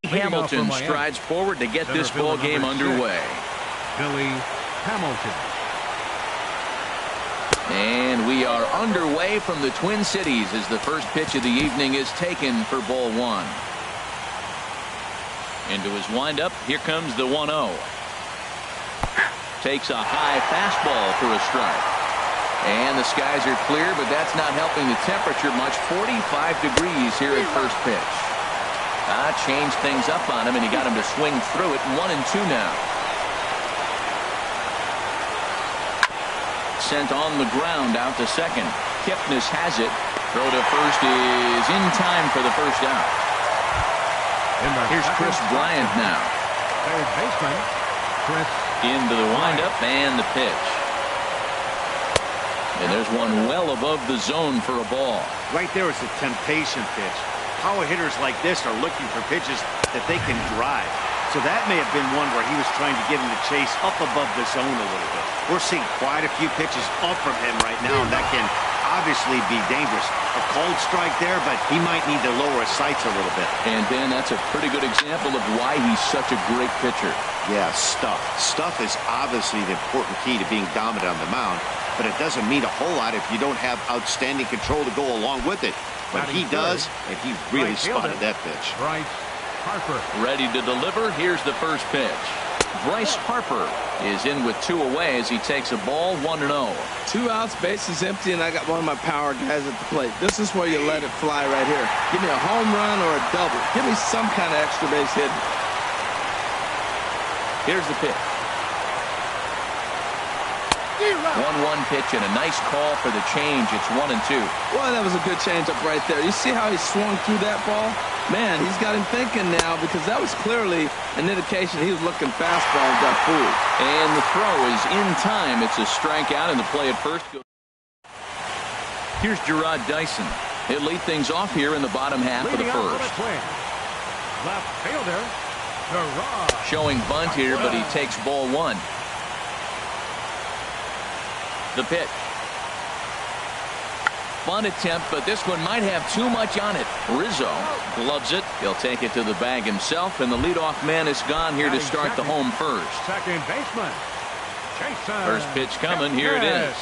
Hamilton strides forward to get this ball game underway. Billy Hamilton. And we are underway from the Twin Cities as the first pitch of the evening is taken for ball one. Into his windup, here comes the 1-0. Takes a high fastball for a strike. And the skies are clear, but that's not helping the temperature much. 45 degrees here at first pitch. Changed things up on him, and he got him to swing through it. 1-2 now. Sent on the ground out to second. Kipnis has it. Throw to first is in time for the first out. Here's Chris Bryant now. Third baseman, Chris. Into the windup and the pitch. And there's one well above the zone for a ball. Right there is a temptation pitch. Power hitters like this are looking for pitches that they can drive. So that may have been one where he was trying to get him to chase up above the zone a little bit. We're seeing quite a few pitches up from him right now, and that can obviously be dangerous. A cold strike there, but he might need to lower his sights a little bit. And Ben, that's a pretty good example of why he's such a great pitcher. Yeah, stuff. Stuff is obviously the important key to being dominant on the mound, but it doesn't mean a whole lot if you don't have outstanding control to go along with it. But he does, and he really spotted that pitch. Bryce Harper. Ready to deliver. Here's the first pitch. Bryce Harper is in with 2 away as he takes a ball 1-0. 2 outs, bases empty, and I got one of my power guys at the plate. This is where you let it fly right here. Give me a home run or a double. Give me some kind of extra base hit. Here's the pitch. 1-1 pitch and a nice call for the change. It's 1-2. Boy, that was a good changeup right there. You see how he swung through that ball? Man, he's got him thinking now, because that was clearly an indication he was looking fastball and got fooled. And the throw is in time. It's a strikeout, and the play at first. Here's Gerard Dyson. He'll lead things off here in the bottom half of the first. Left fielder, Gerard. Showing bunt here, but he takes ball 1. The pitch. Bunt attempt, but this one might have too much on it. Rizzo gloves it. He'll take it to the bag himself, and the leadoff man is gone here to start the home first. Second baseman, Jason. First pitch coming. Here it is.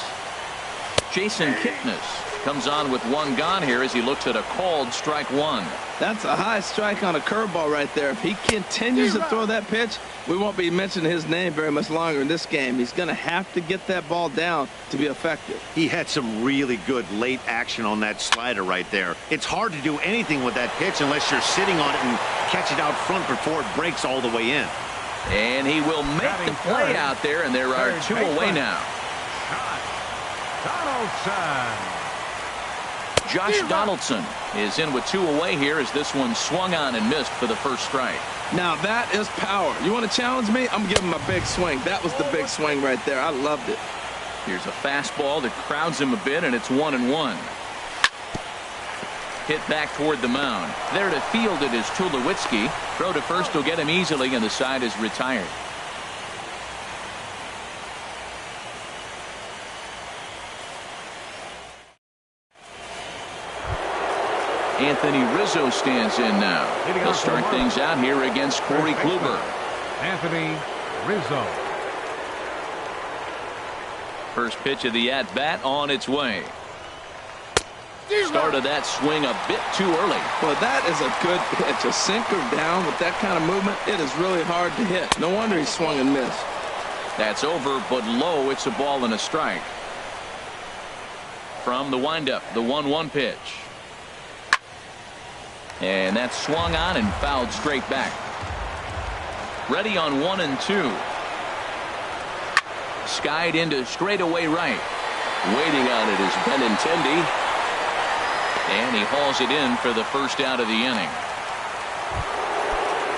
Jason Kipnis comes on with 1 gone here as he looks at a called strike 1. That's a high strike on a curveball right there. If he continues to throw that pitch, we won't be mentioning his name very much longer in this game. He's going to have to get that ball down to be effective. He had some really good late action on that slider right there. It's hard to do anything with that pitch unless you're sitting on it and catch it out front before it breaks all the way in. And he will make the play out there, and there are 2 away now. Donaldson. Josh Donaldson is in with 2 away here as this one swung on and missed for the first strike. Now that is power. You want to challenge me? I'm giving him a big swing. That was the big swing right there. I loved it. Here's a fastball that crowds him a bit, and it's 1-1. Hit back toward the mound. There to field it is Tulowitzki. Throw to first will get him easily, and the side is retired. Anthony Rizzo stands in now. He'll start things out here against Corey Kluber. Anthony Rizzo. First pitch of the at-bat on its way. Started that swing a bit too early. Well, that is a good pitch. A sinker down with that kind of movement, it is really hard to hit. No wonder he swung and missed. That's over, but low. It's a ball and a strike. From the windup, the 1-1 pitch. And that swung on and fouled straight back. Ready on 1-2. Skied into straightaway right. Waiting on it is Benintendi. And he hauls it in for the first out of the inning.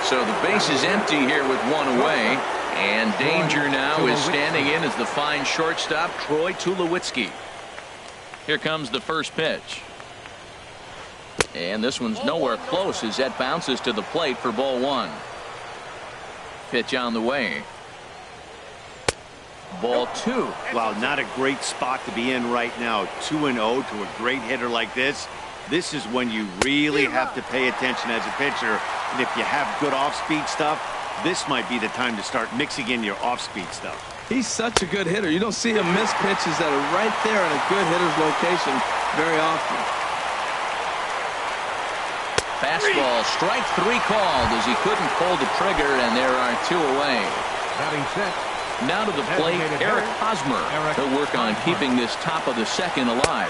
So the base is empty here with 1 away. And danger now is standing in as the fine shortstop, Troy Tulowitzki. Here comes the first pitch. And this one's nowhere close as that bounces to the plate for ball 1. Pitch on the way. Ball 2. Wow, not a great spot to be in right now. 2-0 to a great hitter like this. This is when you really have to pay attention as a pitcher And if you have good off-speed stuff, this might be the time to start mixing in your off-speed stuff. He's such a good hitter. You don't see him miss pitches that are right there in a good hitter's location very often. Fastball, strike 3 called as he couldn't pull the trigger, and there are 2 away. Batting six. Now to the plate, Eric Hosmer. He'll work on keeping this top of the second alive.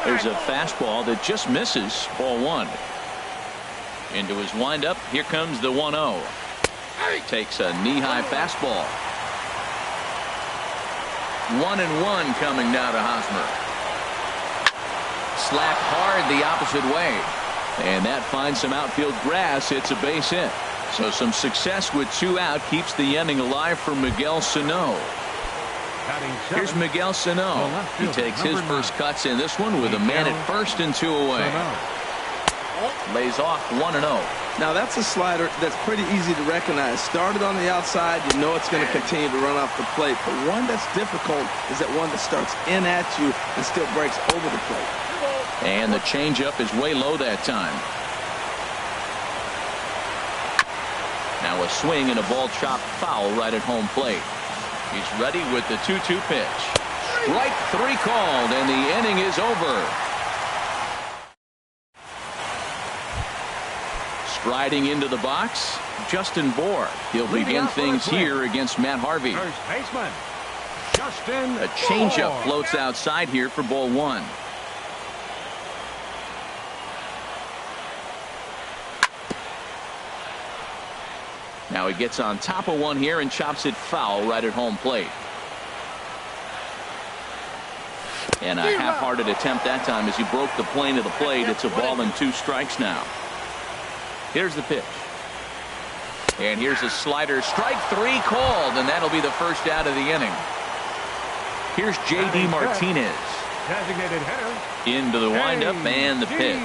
There's a fastball that just misses, ball 1. Into his windup, here comes the 1-0. Takes a knee-high fastball. 1-1 coming now to Hosmer. Slapped hard the opposite way. And that finds some outfield grass. It's a base hit. So some success with 2 out keeps the inning alive for Miguel Sano. Here's Miguel Sano. He takes his first cuts in this one with a man at first and 2 away. Lays off 1-0. Now that's a slider that's pretty easy to recognize. Started on the outside, you know it's going to continue to run off the plate. But one that's difficult is that one that starts in at you and still breaks over the plate. And the changeup is way low that time. Now a swing and a ball chopped foul right at home plate. He's ready with the 2-2 pitch. Strike 3 called, and the inning is over. Striding into the box, Justin Bour. He'll begin things here against Matt Harvey. First baseman, Justin A changeup Bour. floats outside here for ball 1. Now he gets on top of one here and chops it foul right at home plate. And a half-hearted attempt that time as he broke the plane of the plate. It's a ball and 2 strikes now. Here's the pitch. And here's a slider. Strike 3 called, and that'll be the first out of the inning. Here's J.D. Martinez. Designated hitter. Into the windup and the pitch.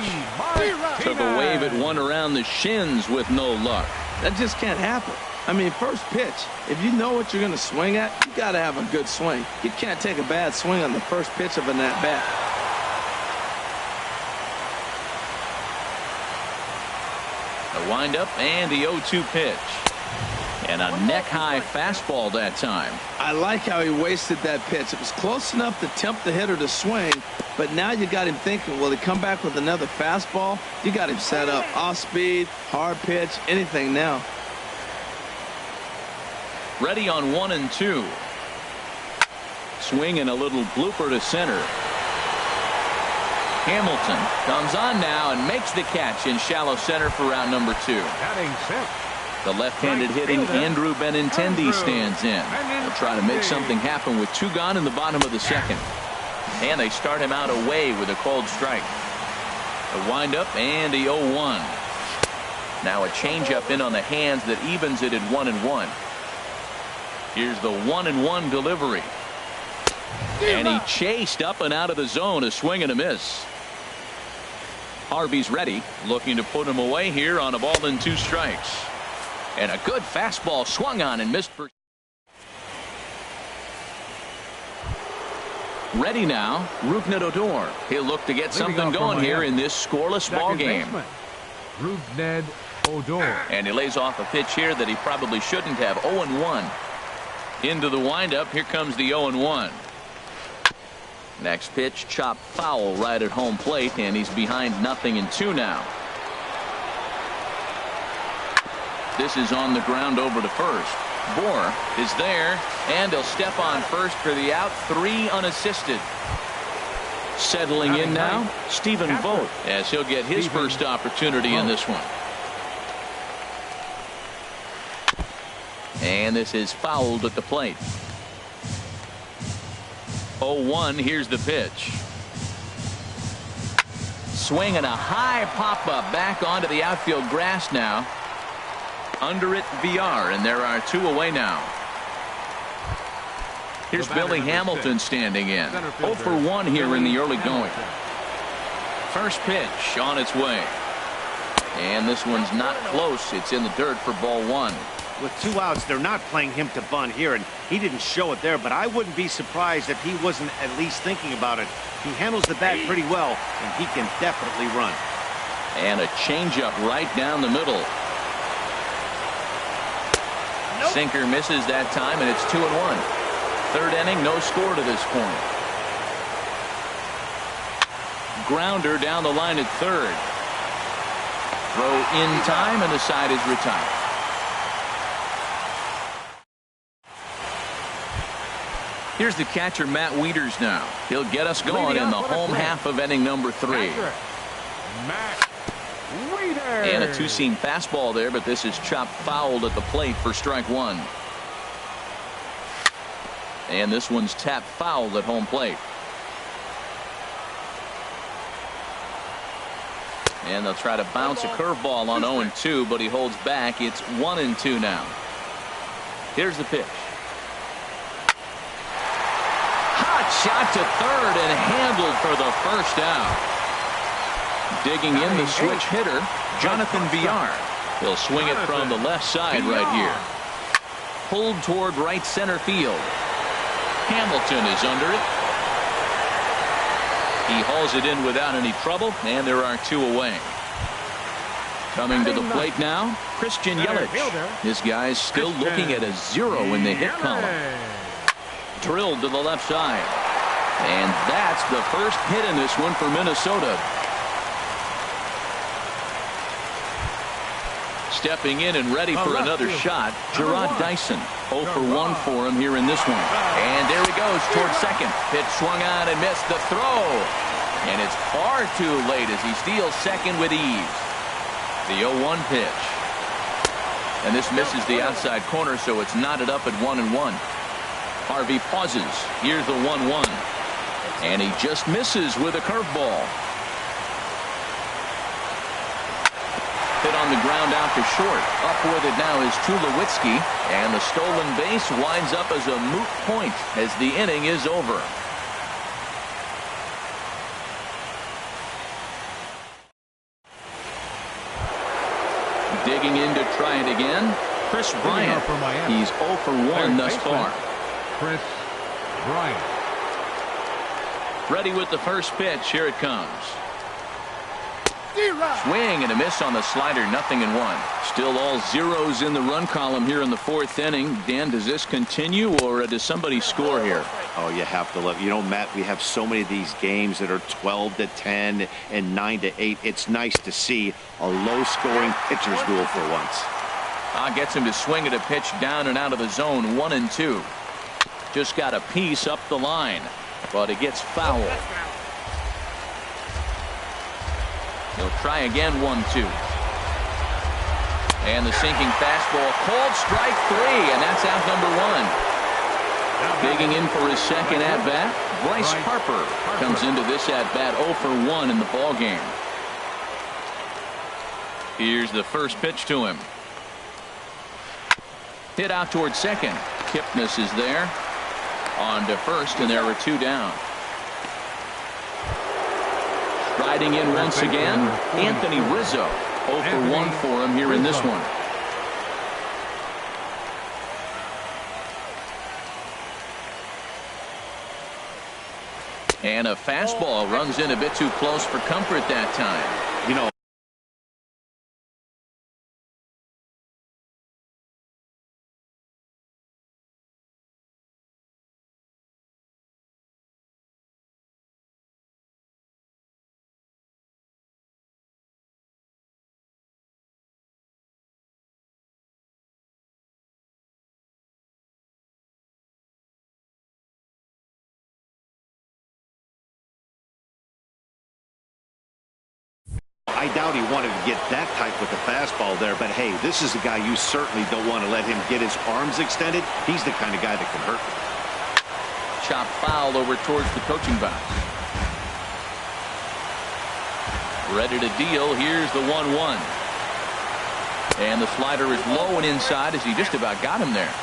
Took a wave at one around the shins with no luck. That just can't happen. I mean, first pitch, if you know what you're going to swing at, you got to have a good swing. You can't take a bad swing on the first pitch of an at-bat. The windup and the 0-2 pitch. And a neck-high fastball that time. I like how he wasted that pitch. It was close enough to tempt the hitter to swing, but now you got him thinking, will he come back with another fastball? You got him set up. Off-speed, hard pitch, anything now. Ready on 1-2. Swing and a little blooper to center. Hamilton comes on now and makes the catch in shallow center for out number 2. Batting six. The left-handed hitting Andrew Benintendi stands in. They'll try to make something happen with 2 gone in the bottom of the second. And they start him out away with a cold strike. A windup and a 0-1. Now a changeup in on the hands that evens it at 1-1. Here's the 1-1 delivery. And he chased up and out of the zone. A swing and a miss. Harvey's ready, looking to put him away here on a ball and 2 strikes. And a good fastball swung on and missed for. Ready now, Rougned Odor. He'll look to get something going here in this scoreless ball game. Rougned Odor. And he lays off a pitch here that he probably shouldn't have. 0-1. Into the windup. Here comes the 0-1. Next pitch, chopped foul right at home plate, and he's behind 0-2 now. This is on the ground over to first. Bour is there, and he'll step on first for the out. 3 unassisted. Settling in now, Stephen Vogt, as he'll get his first opportunity in this one. And this is fouled at the plate. 0-1. Here's the pitch. Swing and a high pop-up back onto the outfield grass now. Under it, VR, and there are 2 away now. Here's Billy Hamilton standing in. 0-for-1 here in the early going. First pitch on its way. And this one's not close. It's in the dirt for ball 1. With 2 outs, they're not playing him to bunt here, and he didn't show it there, but I wouldn't be surprised if he wasn't at least thinking about it. He handles the bat pretty well, and he can definitely run. And a changeup right down the middle. Sinker misses that time, and it's 2-1. Third inning, no score to this point. Grounder down the line at third. Throw in time, and the side is retired. Here's the catcher, Matt Wieters now. He'll get us going in the home half of inning number 3. Matt Wieters. And a two-seam fastball there, but this is chopped fouled at the plate for strike 1. And this one's tapped foul at home plate. And they'll try to bounce a curveball on 0-2, but he holds back. It's 1-2 now. Here's the pitch. Hot shot to third and handled for the first out. Digging in the switch hitter, Jonathan Villar. He'll swing it from the left side right here. Pulled toward right center field. Hamilton is under it. He hauls it in without any trouble, and there are 2 away. Coming to the plate now, Christian Yelich. This guy's still looking at a 0 in the hit column. Drilled to the left side. And that's the first hit in this one for Minnesota. Stepping in and ready for another shot, Gerard Dyson. 0 for 1 for him here in this one. And there he goes towards second. Pitch swung on and missed the throw. And it's far too late as he steals second with ease. The 0-1 pitch. And this misses the outside corner, so it's knotted up at 1-1. Harvey pauses. Here's the 1-1. And he just misses with a curveball. Hit on the ground out to short. Up with it now is Tulowitzki, and the stolen base winds up as a moot point as the inning is over. Digging in to try it again, Chris Bryant. He's 0 for 1 thus far. Chris Bryant. Ready with the first pitch. Here it comes. Swing and a miss on the slider. 0-1. Still all zeros in the run column here in the 4th inning. Dan, does this continue, or does somebody score here? Oh, you have to love. You know, Matt, we have so many of these games that are 12-10 and 9-8. It's nice to see a low-scoring pitcher's duel for once. Gets him to swing at a pitch down and out of the zone. 1-2. Just got a piece up the line, but it gets fouled. He'll try again. 1-2. And the sinking fastball called strike 3, and that's out number 1. Digging in for his second at-bat, Bryce Harper comes into this at-bat 0 for 1 in the ball game. Here's the first pitch to him. Hit out toward second. Kipnis is there. On to first, and there are 2 down. Riding in once again, Anthony Rizzo. 0 for 1 for him here in this one. And a fastball runs in a bit too close for comfort that time. You know, I doubt he wanted to get that tight with the fastball there, but hey, this is a guy you certainly don't want to let him get his arms extended. He's the kind of guy that can hurt. Chop foul over towards the coaching box. Ready to deal. Here's the 1-1. And the slider is low and inside as he just about got him there.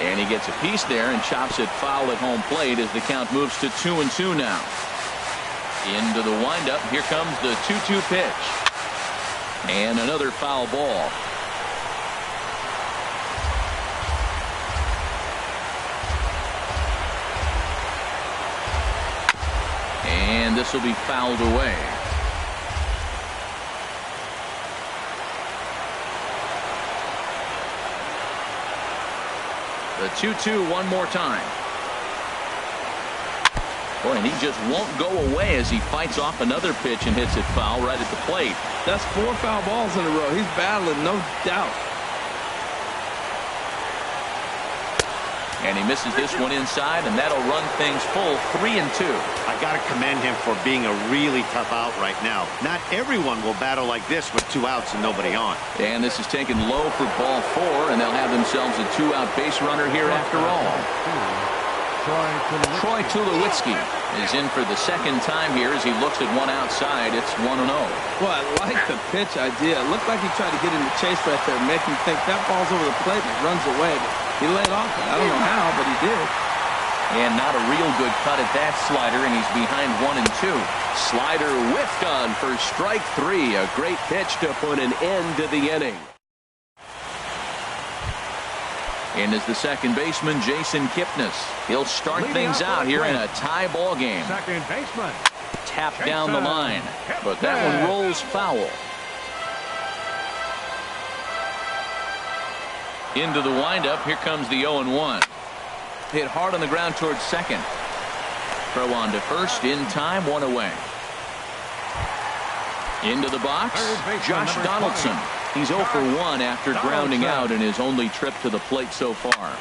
And he gets a piece there and chops it foul at home plate as the count moves to 2-2 now. Into the windup. Here comes the 2-2 pitch. And another foul ball. And this will be fouled away. The 2-2 one more time. Boy, and he just won't go away as he fights off another pitch and hits it foul right at the plate. That's 4 foul balls in a row. He's battling, no doubt. And he misses this one inside, and that'll run things full 3-2. I got to commend him for being a really tough out right now. Not everyone will battle like this with 2 outs and nobody on. And this is taken low for ball 4, and they'll have themselves a 2-out base runner here after all. Troy Tulowitzki is in for the second time here as he looks at one outside. It's 1-0. Well, I like the pitch idea. It looked like he tried to get him to chase right there, make him think that ball's over the plate and it runs away. He laid off it. I don't know how, but he did. And not a real good cut at that slider, and he's behind 1-2. Slider whiffed on for strike 3. A great pitch to put an end to the inning. In is the second baseman, Jason Kipnis. He'll start things out here in a tie ball game. Second baseman. Tapped down the line, but that one rolls foul. Into the windup, here comes the 0-1. Hit hard on the ground towards second. Throw on to first, in time, 1 away. Into the box, Josh Donaldson. He's 0 for 1 after grounding out in his only trip to the plate so far.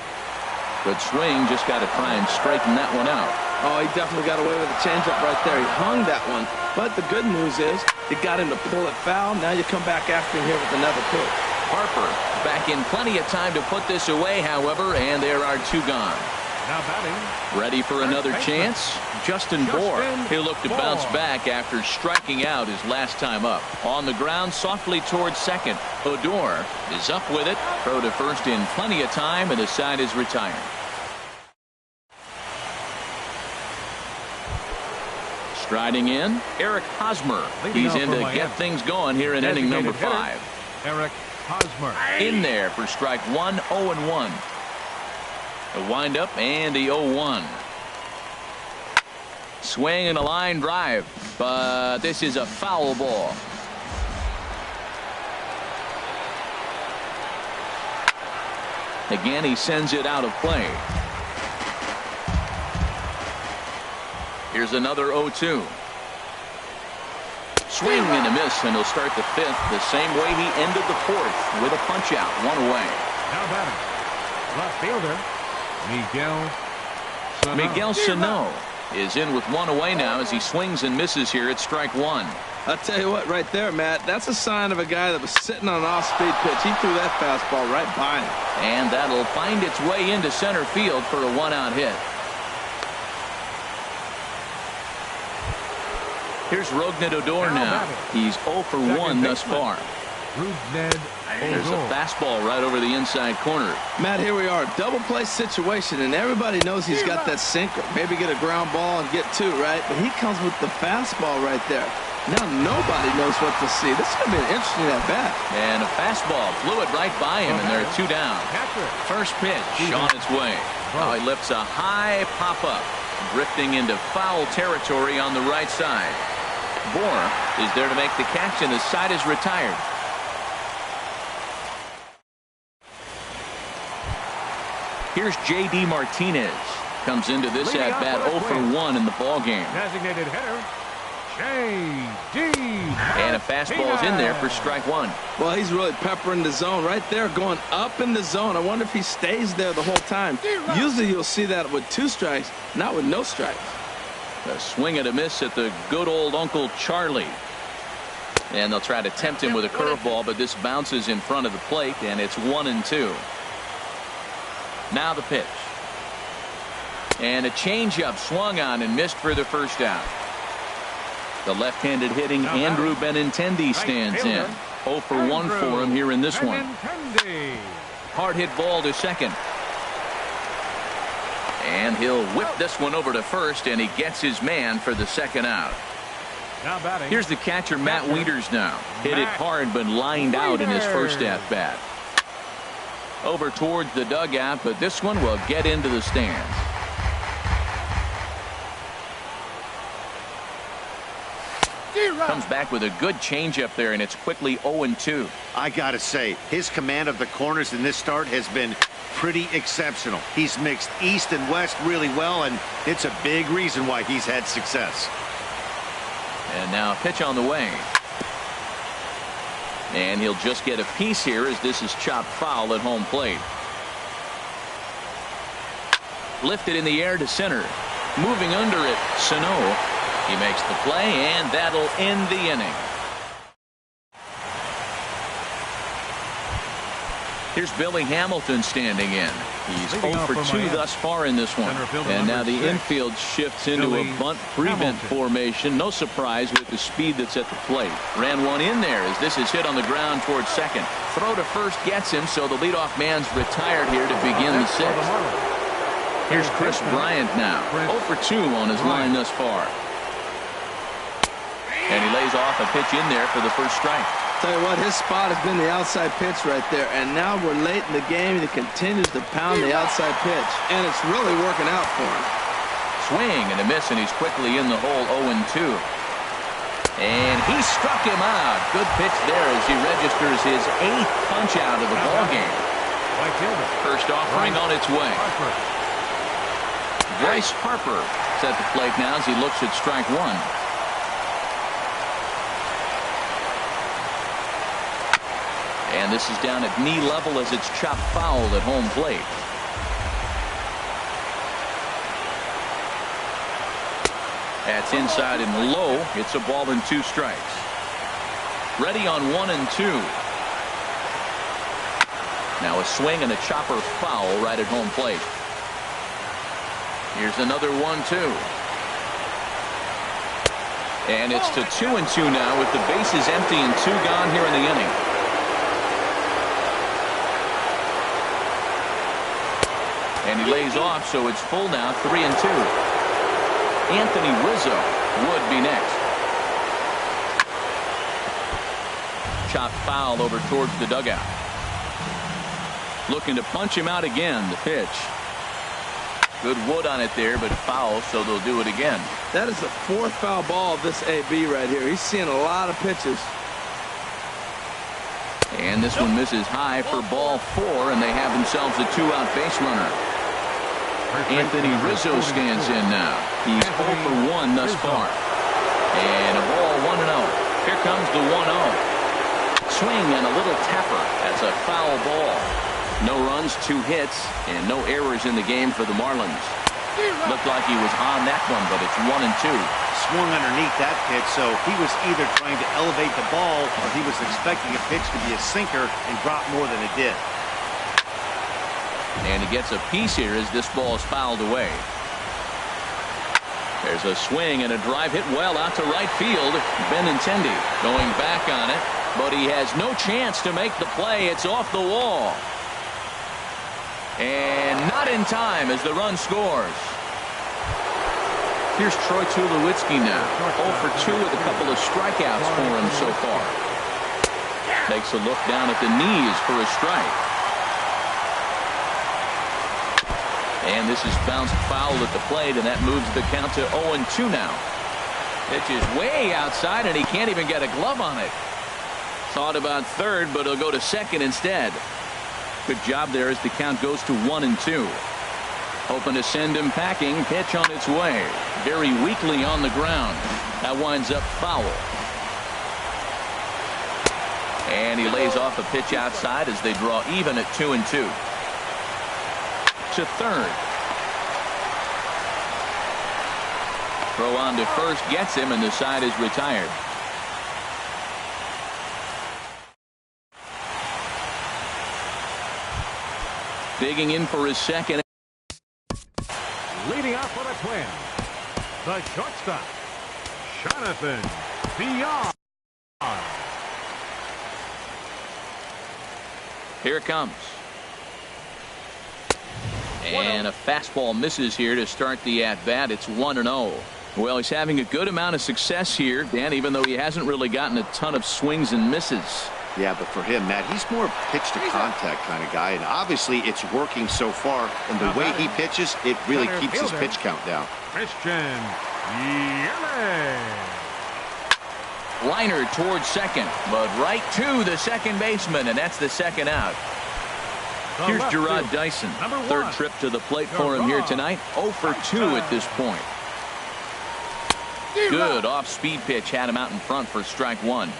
Good swing, just got to try and straighten that one out. Oh, he definitely got away with a changeup right there. He hung that one. But the good news is, it got him to pull it foul. Now you come back after him here with another pitch. Harper back in plenty of time to put this away, however, and there are 2 gone. Now batting. Ready for another chance? Justin Bohr. He'll look to bounce back after striking out his last time up. On the ground, softly towards second. Odor is up with it. Throw to first in plenty of time, and the side is retired. Striding in, Eric Hosmer. He's in to get things going here in inning number 5. Eric Hosmer. In there for strike 1, 0-1. A windup and the 0-1. Swing and a line drive, but this is a foul ball. Again, he sends it out of play. Here's another 0-2. Swing and a miss, and he'll start the 5th the same way he ended the 4th with a punch out, 1 away. Now batting. Left fielder. Miguel Sano is in with 1 away now as he swings and misses here at strike 1. I'll tell you what, right there, Matt, that's a sign of a guy that was sitting on an off-speed pitch. He threw that fastball right by him. And that'll find its way into center field for a 1-out hit. Here's Rougned Odor now. He's 0 for 1 thus far. There's a fastball right over the inside corner. Matt, here we are, double play situation, and everybody knows he's got that sinker. Maybe get a ground ball and get 2, right? But he comes with the fastball right there. Now nobody knows what to see. This is going to be an interesting at bat. And a fastball flew it right by him, and there are 2 down. First pitch on its way. Oh, he lifts a high pop-up, drifting into foul territory on the right side. Bohr is there to make the catch, and the side is retired. Here's J.D. Martinez. Comes into this at-bat 0 for 1 in the ballgame. Designated hitter, J.D. And a fastball's in there for strike 1. Well, he's really peppering the zone right there, going up in the zone. I wonder if he stays there the whole time. Usually you'll see that with 2 strikes, not with no strikes. A swing and a miss at the good old Uncle Charlie. And they'll try to tempt him with a curveball, but this bounces in front of the plate, and it's 1-2. Now the pitch. And a changeup swung on and missed for the first out. The left-handed hitting Andrew Benintendi stands in. 0 for 1 for him here in this one. Hard hit ball to second. And he'll whip this one over to first, and he gets his man for the second out. Here's the catcher, Matt Wieters now. Hit it hard, but lined out in his first at-bat. Over towards the dugout, but this one will get into the stands. Comes back with a good changeup there, and it's quickly 0-2. I got to say, his command of the corners in this start has been pretty exceptional. He's mixed east and west really well, and it's a big reason why he's had success. And now a pitch on the way. And he'll just get a piece here as this is chopped foul at home plate. Lifted in the air to center. Moving under it, Sano. He makes the play, and that'll end the inning. Here's Billy Hamilton standing in. He's 0 for 2 thus far in this one. And now the infield shifts into a bunt prevent formation. No surprise with the speed that's at the plate. Ran one in there as this is hit on the ground towards second. Throw to first gets him, so the leadoff man's retired here to begin the sixth. Here's Chris Bryant now. 0 for 2 on his line thus far. And he lays off a pitch in there for the first strike. Tell you what, his spot has been the outside pitch right there, and now we're late in the game, and he continues to pound the outside pitch, and it's really working out for him. Swing and a miss, and he's quickly in the hole. 0-2. And he struck him out. Good pitch there as he registers his 8th punch out of the ball game. First offering on its way. Bryce Harper is at the plate now as he looks at strike one. And this is down at knee level as it's chopped foul at home plate. That's inside and low. It's a ball and 2 strikes. Ready on 1 and 2. Now a swing and a chopper foul right at home plate. Here's another 1-2. And it's to 2 and 2 now with the bases empty and 2 gone here in the inning. And he lays off, so it's full now, 3 and 2. Anthony Rizzo would be next. Chopped foul over towards the dugout. Looking to punch him out again. The pitch. Good wood on it there, but foul, so they'll do it again. That is the 4th foul ball of this AB right here. He's seeing a lot of pitches. And this one misses high for ball 4, and they have themselves a 2-out base runner. Anthony Rizzo stands in now. He's 0 for 1 thus far. And a ball 1-0. Here comes the 1-0. Swing and a little tapper. That's a foul ball. No runs, 2 hits, and no errors in the game for the Marlins. Looked like he was on that one, but it's 1 and 2. Swung underneath that pitch, so he was either trying to elevate the ball or he was expecting a pitch to be a sinker and drop more than it did. And he gets a piece here as this ball is fouled away. There's a swing and a drive hit well out to right field. Benintendi going back on it, but he has no chance to make the play. It's off the wall. And not in time as the run scores. Here's Troy Tulowitzki now. 0 for 2 with a couple of strikeouts for him so far. Takes a look down at the knees for a strike. And this is bounced foul at the plate, and that moves the count to 0-2 now. Pitch is way outside, and he can't even get a glove on it. Thought about third, but he'll go to second instead. Good job there as the count goes to 1-2. Hoping to send him packing. Pitch on its way. Very weakly on the ground. That winds up foul. And he lays off a pitch outside as they draw even at 2-2. To third. Throw on to first gets him, and the side is retired. Digging in for his second. Leading off for the Twins, the shortstop, Jonathan Villar. Here it comes. And a fastball misses here to start the at-bat. It's 1-0. Well, he's having a good amount of success here, Dan, even though he hasn't really gotten a ton of swings and misses. Yeah, but for him, Matt, he's more pitch to contact kind of guy, and obviously it's working so far. And the way he pitches, it really keeps his pitch count down. Christian Yelich. Liner towards second, but right to the second baseman, and that's the second out. Here's Gerard Dyson. Third trip to the plate for him here tonight. 0 for 2 at this point. Good off-speed pitch had him out in front for strike one.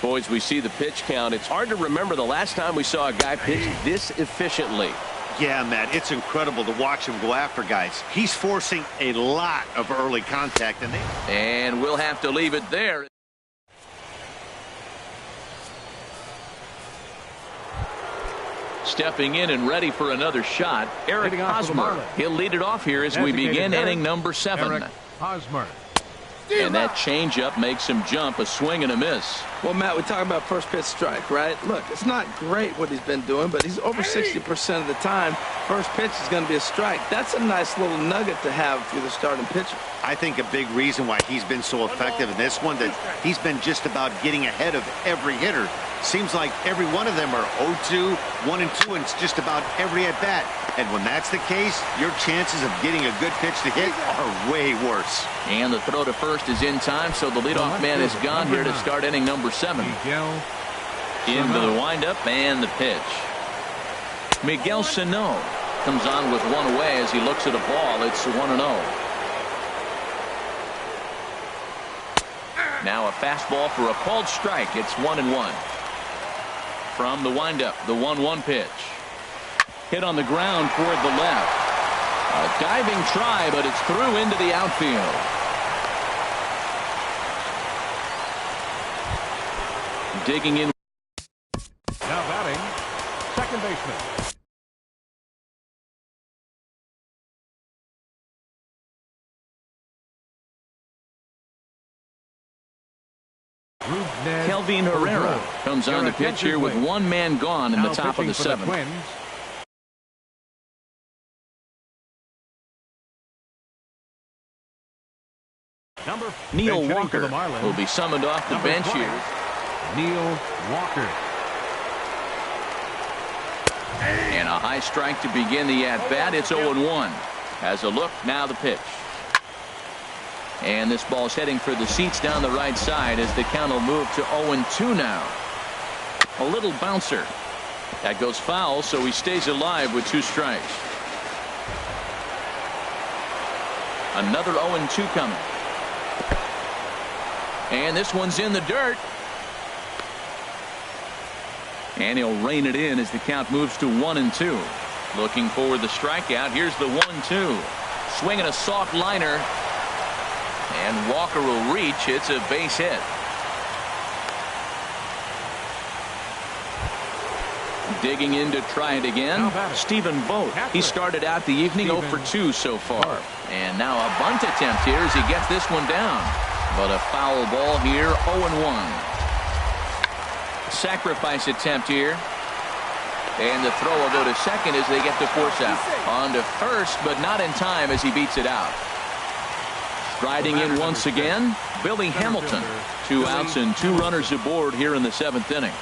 Boys, we see the pitch count. It's hard to remember the last time we saw a guy pitch this efficiently. Yeah, Matt, it's incredible to watch him go after guys. He's forcing a lot of early contact. And we'll have to leave it there. Stepping in and ready for another shot, Eric Hosmer. He'll lead it off here as we begin inning number 7. Eric Hosmer. And that changeup makes him jump, a swing and a miss. Well, Matt, we're talking about first pitch strike, right? Look, it's not great what he's been doing, but he's over 60% of the time. First pitch is going to be a strike. That's a nice little nugget to have for the starting pitcher. I think a big reason why he's been so effective in this one, that he's been just about getting ahead of every hitter. Seems like every one of them are 0-2, 1-2, and it's just about every at-bat. And when that's the case, your chances of getting a good pitch to hit are way worse. And the throw to first is in time, so the leadoff man is gone here to start inning number 7. Into the windup and the pitch. Miguel Sano comes on with one away as he looks at a ball. It's 1-0. Now a fastball for a called strike. It's 1-1. From the windup, the 1-1 pitch. Hit on the ground toward the left. A diving try, but it's through into the outfield. Digging in. Now batting, second baseman. Kelvin Herrera comes on the pitch here with one man gone in the top of the 7th. Neil Walker will be summoned off the bench here. Neil Walker. And a high strike to begin the at-bat. It's 0-1. Has a look, now the pitch. And this ball's heading for the seats down the right side as the count will move to 0-2 now. A little bouncer. That goes foul, so he stays alive with 2 strikes. Another 0-2 coming. And this one's in the dirt. And he'll rein it in as the count moves to 1-2. Looking for the strikeout. Here's the 1-2. Swinging a soft liner. And Walker will reach. It's a base hit. Digging in to try it again. Stephen Vogt. He started out the evening 0 for 2 so far. And now a bunt attempt here as he gets this one down. But a foul ball here. 0-1. Sacrifice attempt here. And the throw will go to second as they get the force out. On to first, but not in time as he beats it out. Striding in once again, Billy Hamilton. 2 outs and 2 runners aboard here in the 7th inning.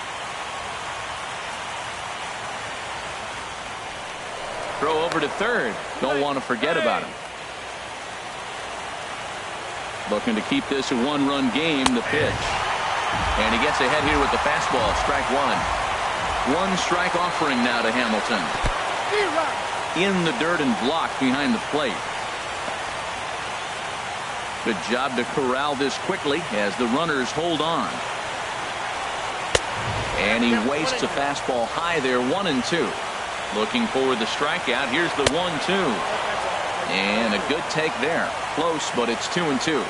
Throw over to third. Don't want to forget about him. Looking to keep this a 1-run game, the pitch. And he gets ahead here with the fastball. Strike 1. 1 strike offering now to Hamilton. In the dirt and blocked behind the plate. Good job to corral this quickly as the runners hold on. And he wastes a fastball high there. 1-2. Looking for the strikeout. Here's the 1-2. And a good take there. Close, but it's 2-2.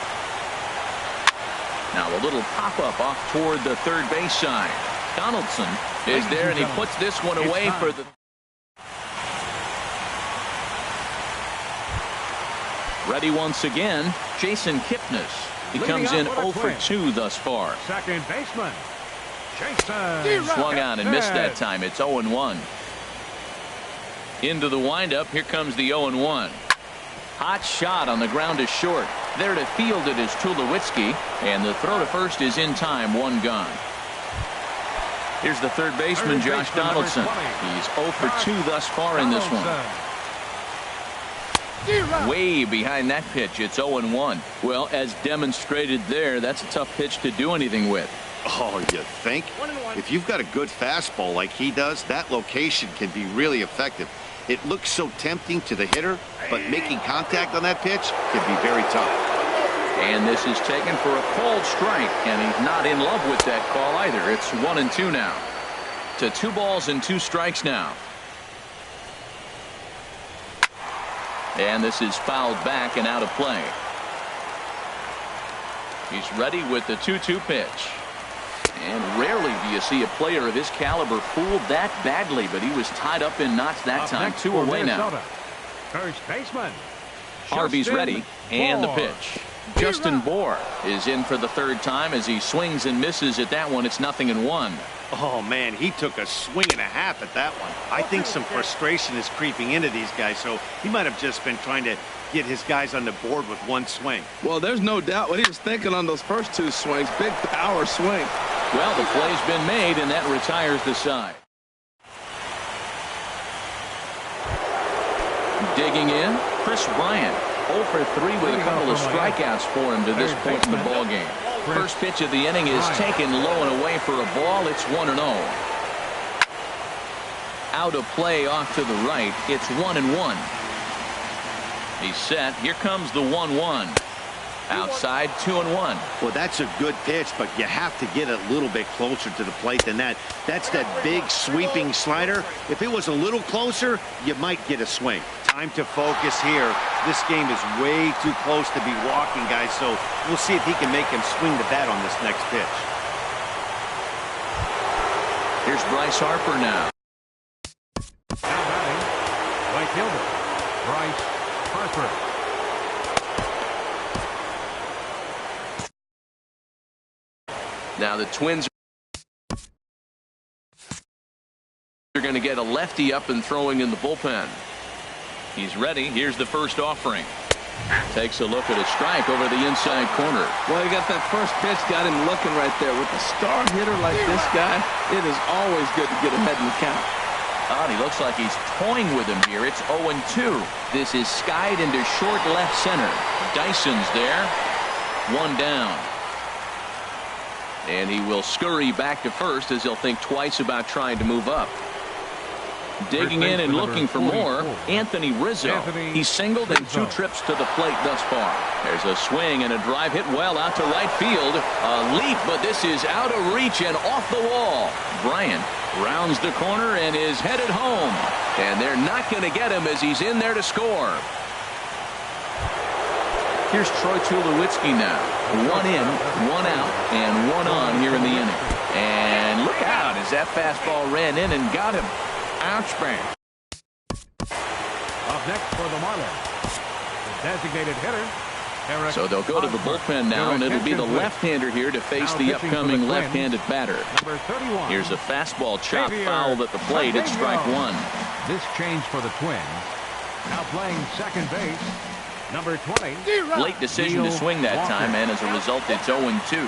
Now a little pop-up off toward the third base side. Donaldson is there, and he puts this one away for the... Ready once again, Jason Kipnis. He comes in 0 for 2 thus far. Second baseman, Jason. Swung on and missed that time. It's 0-1. Into the windup. Here comes the 0-1. Hot shot on the ground is short. There to field it is Tulowitzki, and the throw to first is in time. 1 gone. Here's the third baseman, Josh Donaldson. He's 0 for 2 thus far in this one. Way behind that pitch. It's 0-1. Well, as demonstrated there, that's a tough pitch to do anything with. Oh, you think? If you've got a good fastball like he does, that location can be really effective. It looks so tempting to the hitter, but making contact on that pitch can be very tough. And this is taken for a called strike, and he's not in love with that call either. It's 1-2 now. To 2 balls and 2 strikes now. And this is fouled back and out of play. He's ready with the 2-2 pitch. And rarely do you see a player of his caliber fooled that badly, but he was tied up in knots that time. 2 away now. First baseman. Harvey's ready, and the pitch. Justin Bohr is in for the 3rd time as he swings and misses at that one. It's 0-1. Oh, man, he took a swing and a half at that one. I think some frustration is creeping into these guys, so he might have just been trying to get his guys on the board with one swing. Well, there's no doubt what he was thinking on those first 2 swings. Big power swing. Well, the play's been made, and that retires the side. Digging in, Chris Bryant. 0 for 3 with a couple of strikeouts for him to this point in the ballgame. First pitch of the inning is taken low and away for a ball. It's 1-0. Out of play off to the right. It's 1-1. He's set. Here comes the 1-1. Outside, 2-1. Well, that's a good pitch, but you have to get a little bit closer to the plate than that. That's that big sweeping slider. If it was a little closer, you might get a swing. Time to focus here. This game is way too close to be walking, guys, so we'll see if he can make him swing the bat on this next pitch. Here's Bryce Harper now. Now batting, right fielder, Bryce Harper. Now the Twins are going to get a lefty up and throwing in the bullpen. He's ready. Here's the first offering. Takes a look at a strike over the inside corner. Well, he got that first pitch, got him looking right there. With a star hitter like this guy, it is always good to get ahead in the count. Oh, he looks like he's toying with him here. It's 0-2. This is skied into short left center. Dyson's there. 1 down. And he will scurry back to first as he'll think twice about trying to move up. Digging in and looking for more, Anthony Rizzo. He's singled in 2 trips to the plate thus far. There's a swing and a drive hit well out to right field. A leap, but this is out of reach and off the wall. Bryant rounds the corner and is headed home. And they're not going to get him as he's in there to score. Here's Troy Tulowitzki now. 1 in, 1 out, and 1 on here in the inning. And look out as that fastball ran in and got him. Ouch, man. Up next for the Marlins, the designated hitter, Eric. So they'll go to the bullpen now, and it'll be the left-hander here to face the upcoming left-handed batter. Number 31. Here's a fastball chop fouled at the plate. It's strike 1. This change for the Twins. Now playing second base, number 20. Late decision to swing that time, and as a result, it's 0-2.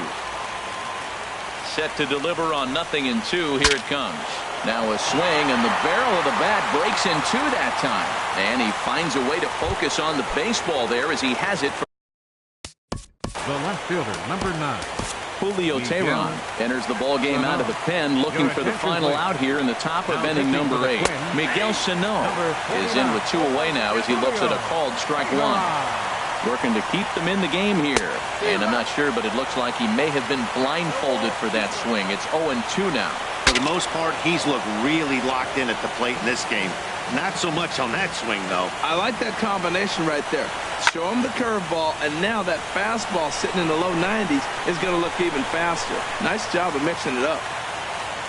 Set to deliver on 0-2. Here it comes. Now a swing, and the barrel of the bat breaks in 2 that time. And he finds a way to focus on the baseball there as he has it. The left fielder, number 9. Julio Teheran enters the ball game out of the pen, looking for the final out here in the top of inning number 8. Miguel Sano is in with 2 away now as he looks at a called strike 1. Working to keep them in the game here. And I'm not sure, but it looks like he may have been blindfolded for that swing. It's 0-2 now. For the most part, he's looked really locked in at the plate in this game. Not so much on that swing, though. I like that combination right there. Show him the curveball, and now that fastball sitting in the low 90s is going to look even faster. Nice job of mixing it up.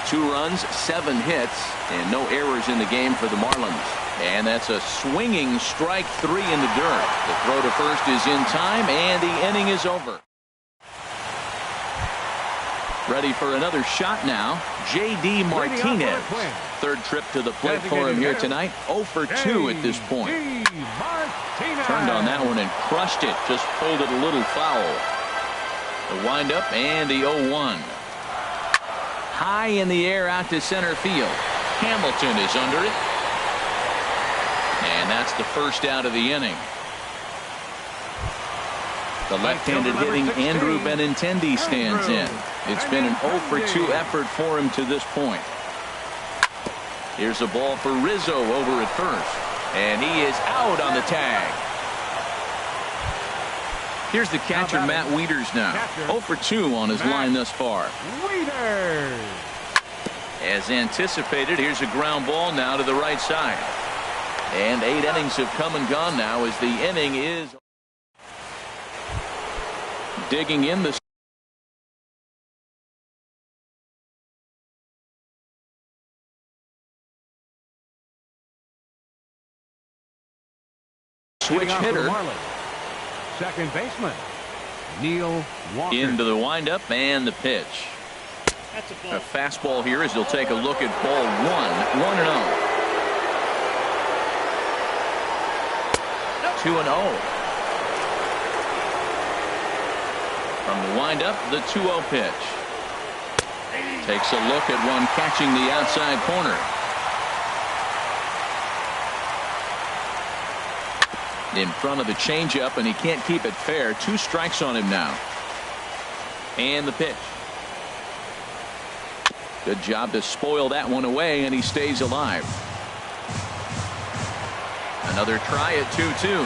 2 runs, 7 hits, and no errors in the game for the Marlins. And that's a swinging strike 3 in the dirt. The throw to first is in time, and the inning is over. Ready for another shot now. J.D. Martinez. 3rd trip to the plate for him here tonight. 0 for 2 at this point. Turned on that one and crushed it. Just pulled it a little foul. The windup and the 0-1. High in the air out to center field. Hamilton is under it. And that's the first out of the inning. The left-handed hitting Andrew Benintendi stands in. It's been an 0 for 2 effort for him to this point. Here's a ball for Rizzo over at first. And he is out on the tag. Here's the catcher, Matt Wieters now. 0 for 2 on his line thus far. Wieters. As anticipated, here's a ground ball now to the right side. And 8 innings have come and gone now as the inning is digging in the switch hitter. Second baseman, Neil Walker. Into the windup and the pitch. A fastball here as he'll take a look at ball 1. 2-0. From the windup, the 2-0 pitch. Takes a look at one catching the outside corner. In front of the changeup, and he can't keep it fair. 2 strikes on him now. And the pitch. Good job to spoil that one away, and he stays alive. Another try at 2-2.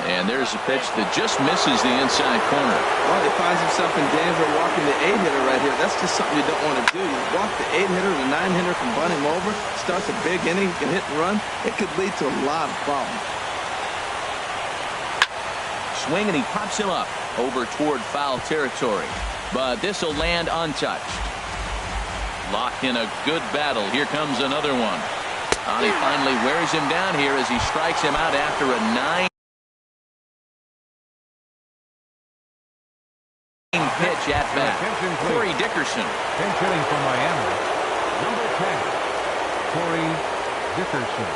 And there's a pitch that just misses the inside corner. Well, he finds himself in danger walking the 8-hitter right here. That's just something you don't want to do. You walk the 8-hitter, the 9-hitter can bunt him over, starts a big inning, he can hit and run. It could lead to a lot of problems. Swing, and he pops him up over toward foul territory. But this will land untouched. Locked in a good battle. Here comes another one. And he finally wears him down here as he strikes him out after a 9 pitch at bat. Corey Dickerson. Pinch hitting for Miami. Number 10, Corey Dickerson.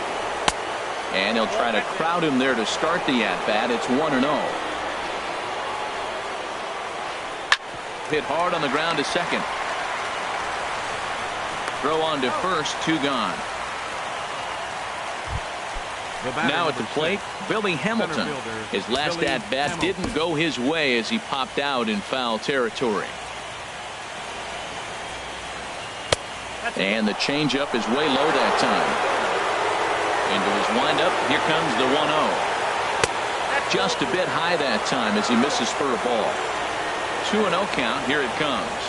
And he'll try to crowd him there to start the at-bat. It's 1-0. Hit hard on the ground to second. Throw on to first, 2 gone. Now at the plate, Billy Hamilton. His last at-bat didn't go his way as he popped out in foul territory. And the changeup is way low that time. Into his windup, here comes the 1-0. Just a bit high that time as he misses for a ball. 2-0 count, here it comes.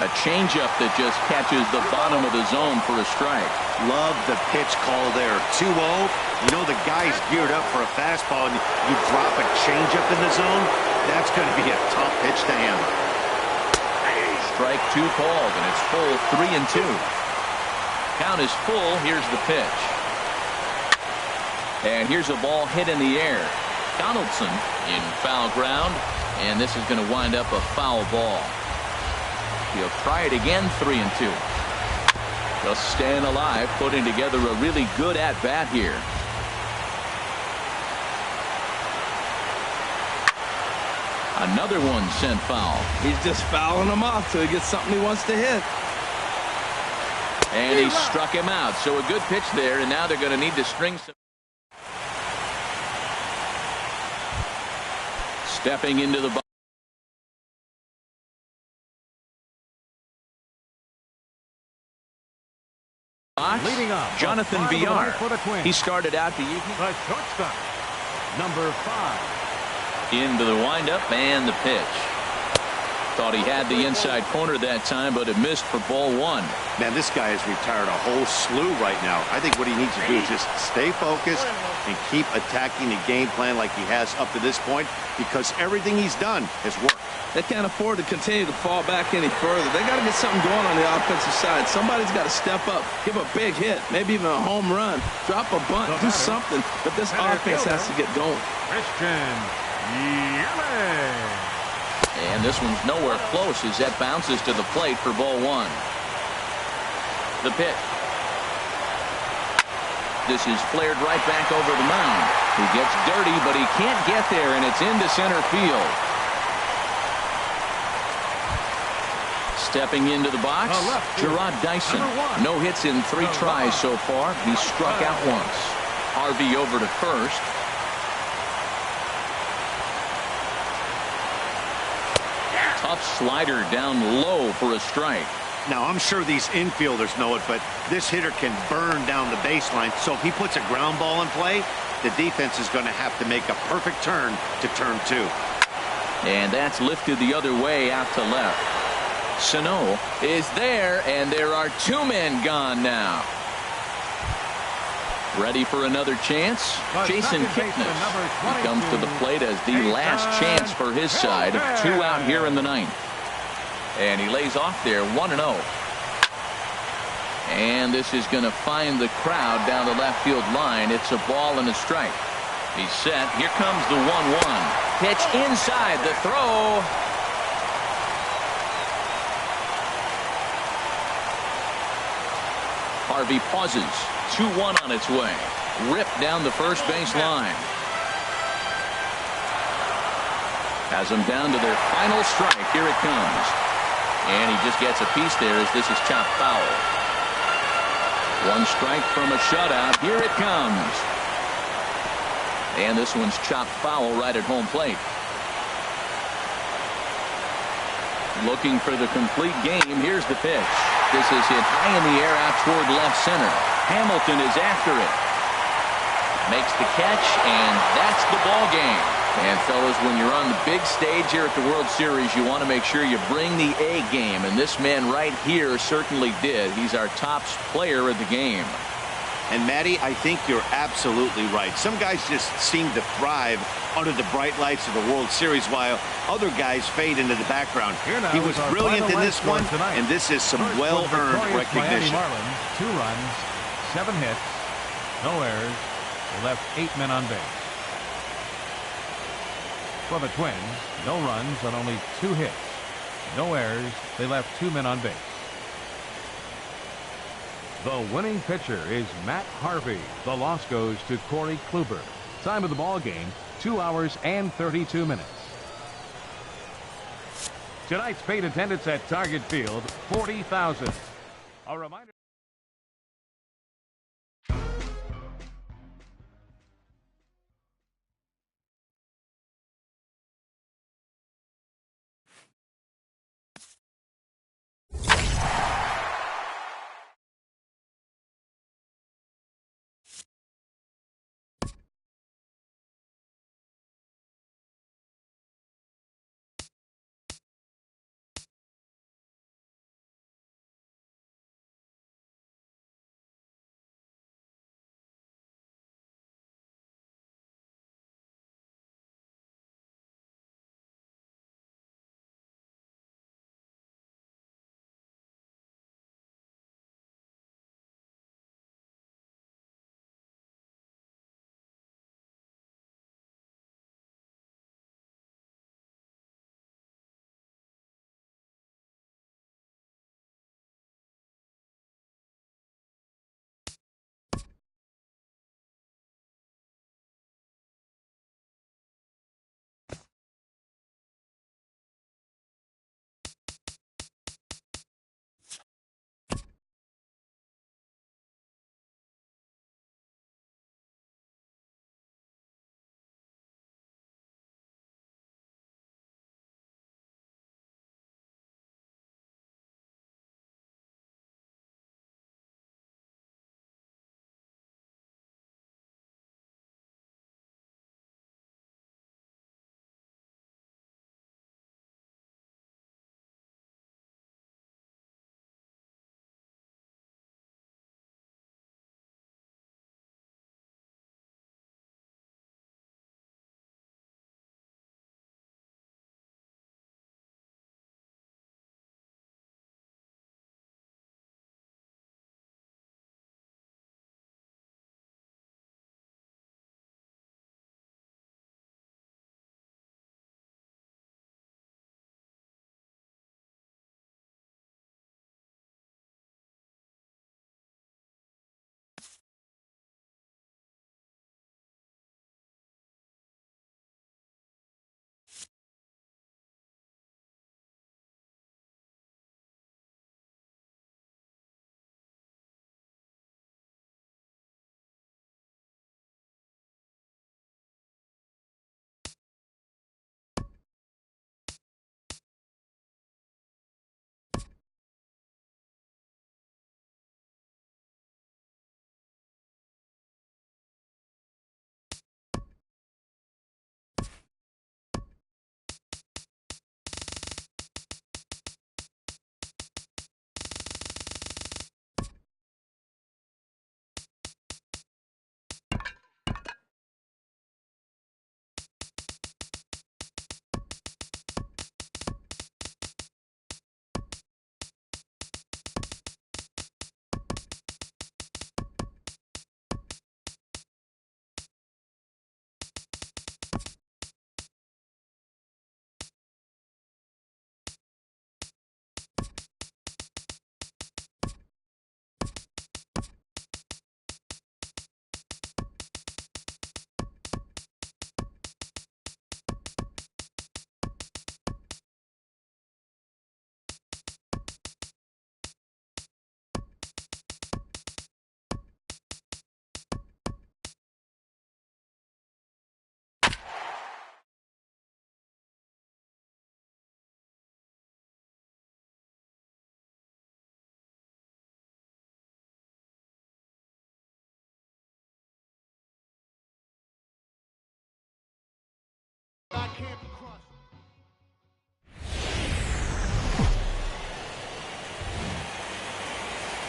A changeup that just catches the bottom of the zone for a strike. Love the pitch call there. 2-0. You know the guy's geared up for a fastball, and you drop a changeup in the zone. That's going to be a tough pitch to handle. Strike 2 called, and it's full 3-2. Count is full. Here's the pitch. And here's a ball hit in the air. Donaldson in foul ground, and this is going to wind up a foul ball. He'll try it again, 3-2. Just staying alive, putting together a really good at-bat here. Another one sent foul. He's just fouling them off till he gets something he wants to hit. And he struck him out. So a good pitch there, and now they're going to need to string some. Stepping into the box. Leading up, Jonathan Villar. He started out the evening. The shortstop, number 5. Into the windup and the pitch. Thought he had the inside corner that time, but it missed for ball 1. Man, this guy has retired a whole slew right now. I think what he needs to do is just stay focused and keep attacking the game plan like he has up to this point, because everything he's done has worked. They can't afford to continue to fall back any further. They got to get something going on the offensive side. Somebody's got to step up, give a big hit, maybe even a home run, drop a bunt, do something. But this offense has to get going. Christian Yelich. And this one's nowhere close as that bounces to the plate for ball 1. The pitch. This is flared right back over the mound. He gets dirty, but he can't get there, and it's into center field. Stepping into the box, Gerard Dyson. No hits in 3 tries so far. He struck out once. Harvey over to first. Tough slider down low for a strike. Now, I'm sure these infielders know it, but this hitter can burn down the baseline. So if he puts a ground ball in play, the defense is going to have to make a perfect turn to turn 2. And that's lifted the other way out to left. Sano is there, and there are 2 men gone now. Ready for another chance? Jason Kipnis. He comes to the plate as the last chance for his side. 2 out here in the 9th. And he lays off there 1-0. And this is going to find the crowd down the left field line. It's a ball and a strike. He's set. Here comes the 1-1. Pitch inside. The throw. Harvey pauses. 2-1 on its way. Ripped down the first base line. Has them down to their final strike. Here it comes. And he just gets a piece there as this is chopped foul. 1 strike from a shutout. Here it comes. And this one's chopped foul right at home plate. Looking for the complete game. Here's the pitch. This is hit high in the air out toward left center. Hamilton is after it. Makes the catch, and that's the ball game. And fellas, when you're on the big stage here at the World Series, you want to make sure you bring the A game. And this man right here certainly did. He's our top player of the game. And Matty, I think you're absolutely right. Some guys just seem to thrive under the bright lights of the World Series while other guys fade into the background. He was brilliant in this one, and this is some well-earned recognition. Marlins, 2 runs, 7 hits, no errors. They left 8 men on base. For the Twins, no runs on only 2 hits. No errors. They left 2 men on base. The winning pitcher is Matt Harvey. The loss goes to Corey Kluber. Time of the ball game, 2 hours and 32 minutes. Tonight's paid attendance at Target Field, 40,000. A reminder.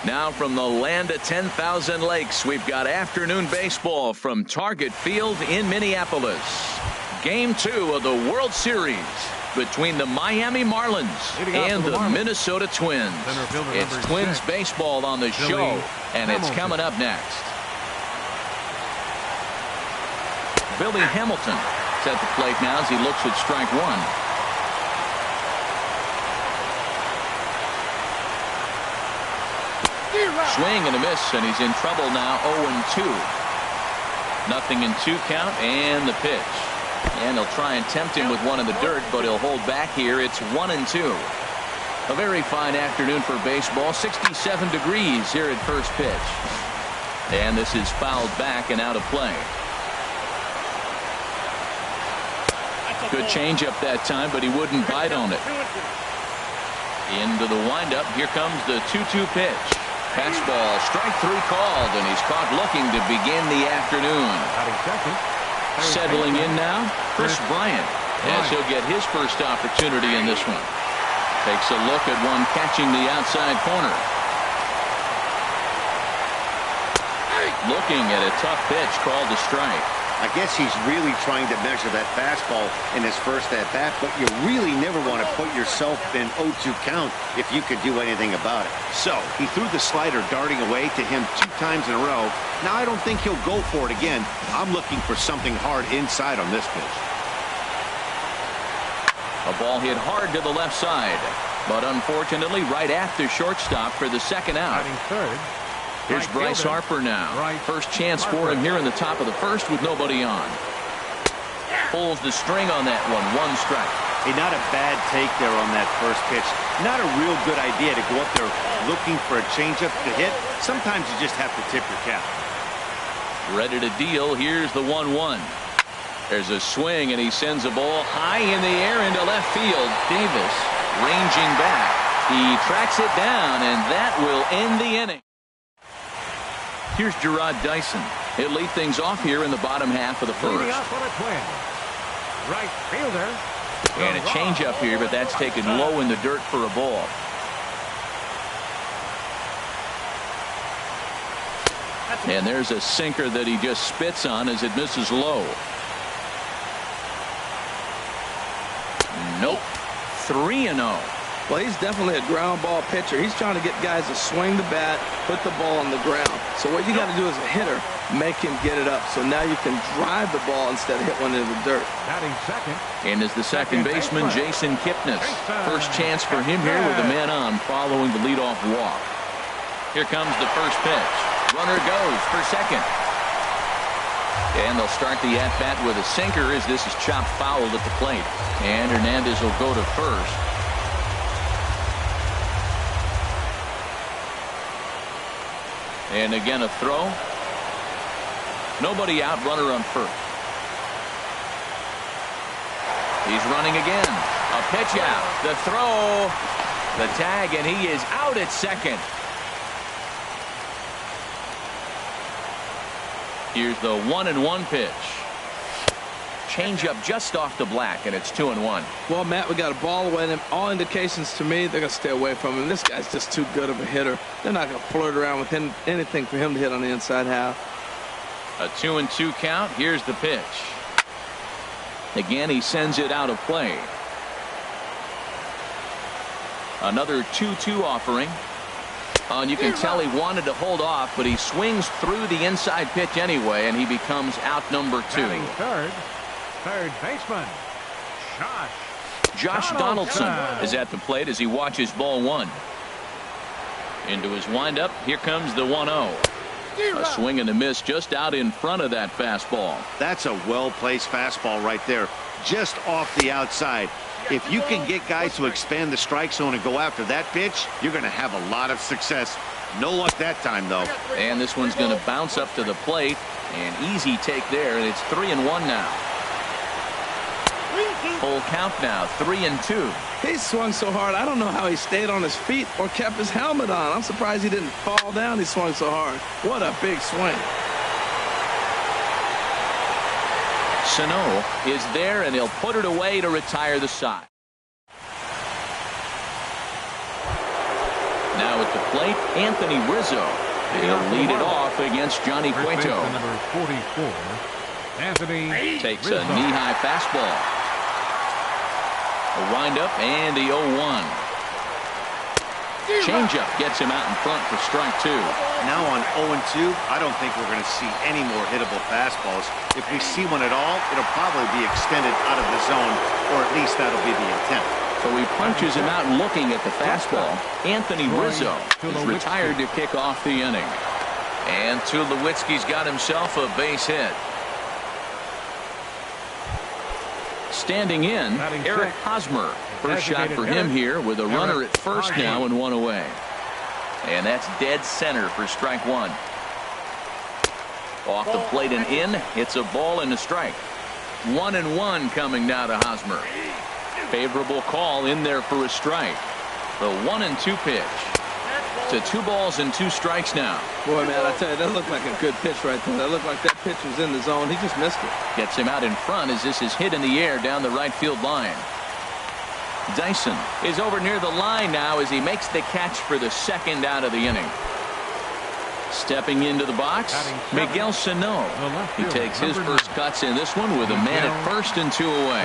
Now from the land of 10,000 lakes, we've got afternoon baseball from Target Field in Minneapolis. Game 2 of the World Series between the Miami Marlins and the Minnesota Twins. It's Twins baseball on the show, and it's coming up next. Billy Hamilton is at the plate now as he looks at strike one. Swing and a miss, and he's in trouble now. 0-2. Nothing in 2 count, and the pitch. And he'll try and tempt him with one in the dirt, but he'll hold back here. It's 1-2. A very fine afternoon for baseball. 67 degrees here at first pitch. And this is fouled back and out of play. Good changeup that time, but he wouldn't bite on it. Into the windup. Here comes the 2-2 pitch. Fastball, strike 3 called, and he's caught looking to begin the afternoon. Settling in now, Chris Bryant, as he'll get his first opportunity in this one. Takes a look at one catching the outside corner. Looking at a tough pitch called a strike. I guess he's really trying to measure that fastball in his first at-bat, but you really never want to put yourself in 0-2 count if you could do anything about it. So he threw the slider darting away to him 2 times in a row. Now I don't think he'll go for it again. I'm looking for something hard inside on this pitch. A ball hit hard to the left side, but unfortunately right at the shortstop for the second out. Third. Here's Bryce Harper now. First chance for him here in the top of the first with nobody on. Pulls the string on that one. 1 strike. Hey, not a bad take there on that first pitch. Not a real good idea to go up there looking for a changeup to hit. Sometimes you just have to tip your cap. Ready to deal. Here's the 1-1. There's a swing, and he sends a ball high in the air into left field. Davis ranging back. He tracks it down, and that will end the inning. Here's Gerard Dyson. He'll lead things off here in the bottom half of the first. Right fielder. And a changeup here, but that's taken low in the dirt for a ball. And there's a sinker that he just spits on as it misses low. Nope. 3-0. Well, he's definitely a ground ball pitcher. He's trying to get guys to swing the bat, put the ball on the ground. So what you got to do as a hitter, make him get it up. So now you can drive the ball instead of hit one into the dirt. Batting second. And is the second baseman, Jason Kipnis. First chance for him here with a man on following the leadoff walk. Here comes the first pitch. Runner goes for second. And they'll start the at-bat with a sinker as this is chopped foul at the plate. And Hernandez will go to first. And again a throw. Nobody out, runner on first. He's running again. A pitch out. The throw. The tag, and he is out at second. Here's the 1-1 pitch. Changeup just off the black, and it's 2-1. Well, Matt, we got a ball away. And all indications to me, they're going to stay away from him. This guy's just too good of a hitter. They're not going to flirt around with anything for him to hit on the inside half. A 2-2 count. Here's the pitch. Again, he sends it out of play. Another 2-2 offering. And you can tell he wanted to hold off, but he swings through the inside pitch anyway, and he becomes out number 2. Third baseman, Josh Donaldson is at the plate as he watches ball 1. Into his windup. Here comes the 1-0. A swing and a miss just out in front of that fastball. That's a well-placed fastball right there, just off the outside. If you can get guys to expand the strike zone and go after that pitch, you're going to have a lot of success. No luck that time, though. And this one's going to bounce up to the plate. An easy take there, and it's 3-1 now. Full count now, 3-2. He swung so hard, I don't know how he stayed on his feet or kept his helmet on. I'm surprised he didn't fall down. He swung so hard. What a big swing. Sano is there, and he'll put it away to retire the side. Now at the plate, Anthony Rizzo. He'll lead it off against Johnny Cueto. Number 44, Anthony Takes Rizzo. a knee-high fastball. A windup and the 0-1. Changeup gets him out in front for strike 2. Now on 0-2, I don't think we're going to see any more hittable fastballs. If we see one at all, it'll probably be extended out of the zone, or at least that'll be the intent. So he punches him out looking at the fastball. Anthony Rizzo is retired to kick off the inning. And Tulowitzki's got himself a base hit. Standing in, Eric Hosmer. First shot for him here with a runner at first now and one away. And that's dead center for strike 1. Off the plate and in. It's a ball and a strike. 1-1 coming now to Hosmer. Favorable call in there for a strike. The 1-2 pitch. To 2 balls and 2 strikes now. Boy, man, I tell you, that looked like a good pitch right there. That looked like that pitch was in the zone. He just missed it. Gets him out in front as this is hit in the air down the right field line. Dyson is over near the line now as he makes the catch for the second out of the inning. Stepping into the box, Miguel Sano. He takes his first cuts in this one with a man at first and 2 away.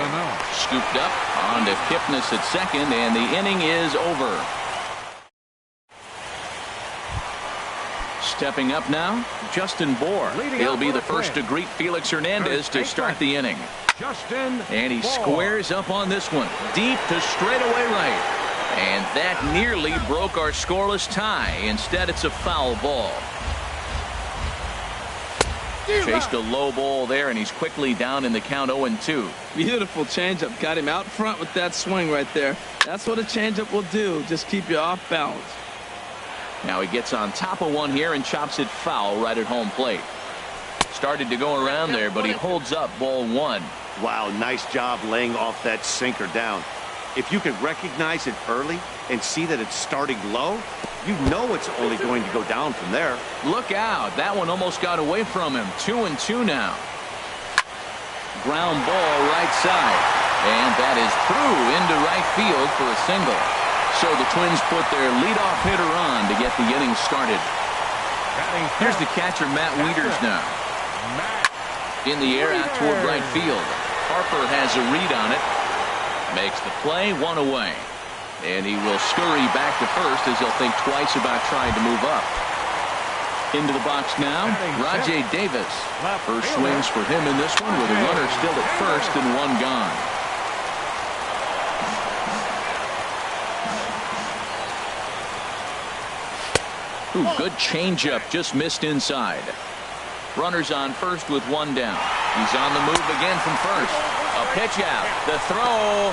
Scooped up on to Kipnis at second, and the inning is over. Stepping up now, Justin Bohr. He'll be the first to greet Felix Hernandez to start the inning. And he squares up on this one, deep to straightaway right. And that nearly broke our scoreless tie. Instead, it's a foul ball. Chased a low ball there, and he's quickly down in the count 0-2. Beautiful changeup. Got him out front with that swing right there. That's what a changeup will do. Just keep you off balance. Now he gets on top of one here and chops it foul right at home plate. Started to go around there, but he holds up ball 1. Wow, nice job laying off that sinker down. If you can recognize it early and see that it's starting low, you know it's only going to go down from there. Look out. That one almost got away from him. 2-2 now. Ground ball right side. And that is through into right field for a single. So the Twins put their leadoff hitter on to get the inning started. Here's the catcher, Matt Wieters now. In the air out toward right field. Harper has a read on it. Makes the play, 1 away. And he will scurry back to first as he'll think twice about trying to move up. Into the box now, Rajai Davis. First swings for him in this one with a runner still at first and 1 gone. Ooh, good changeup, just missed inside. Runners on first with 1 down. He's on the move again from first. A pitch out, the throw.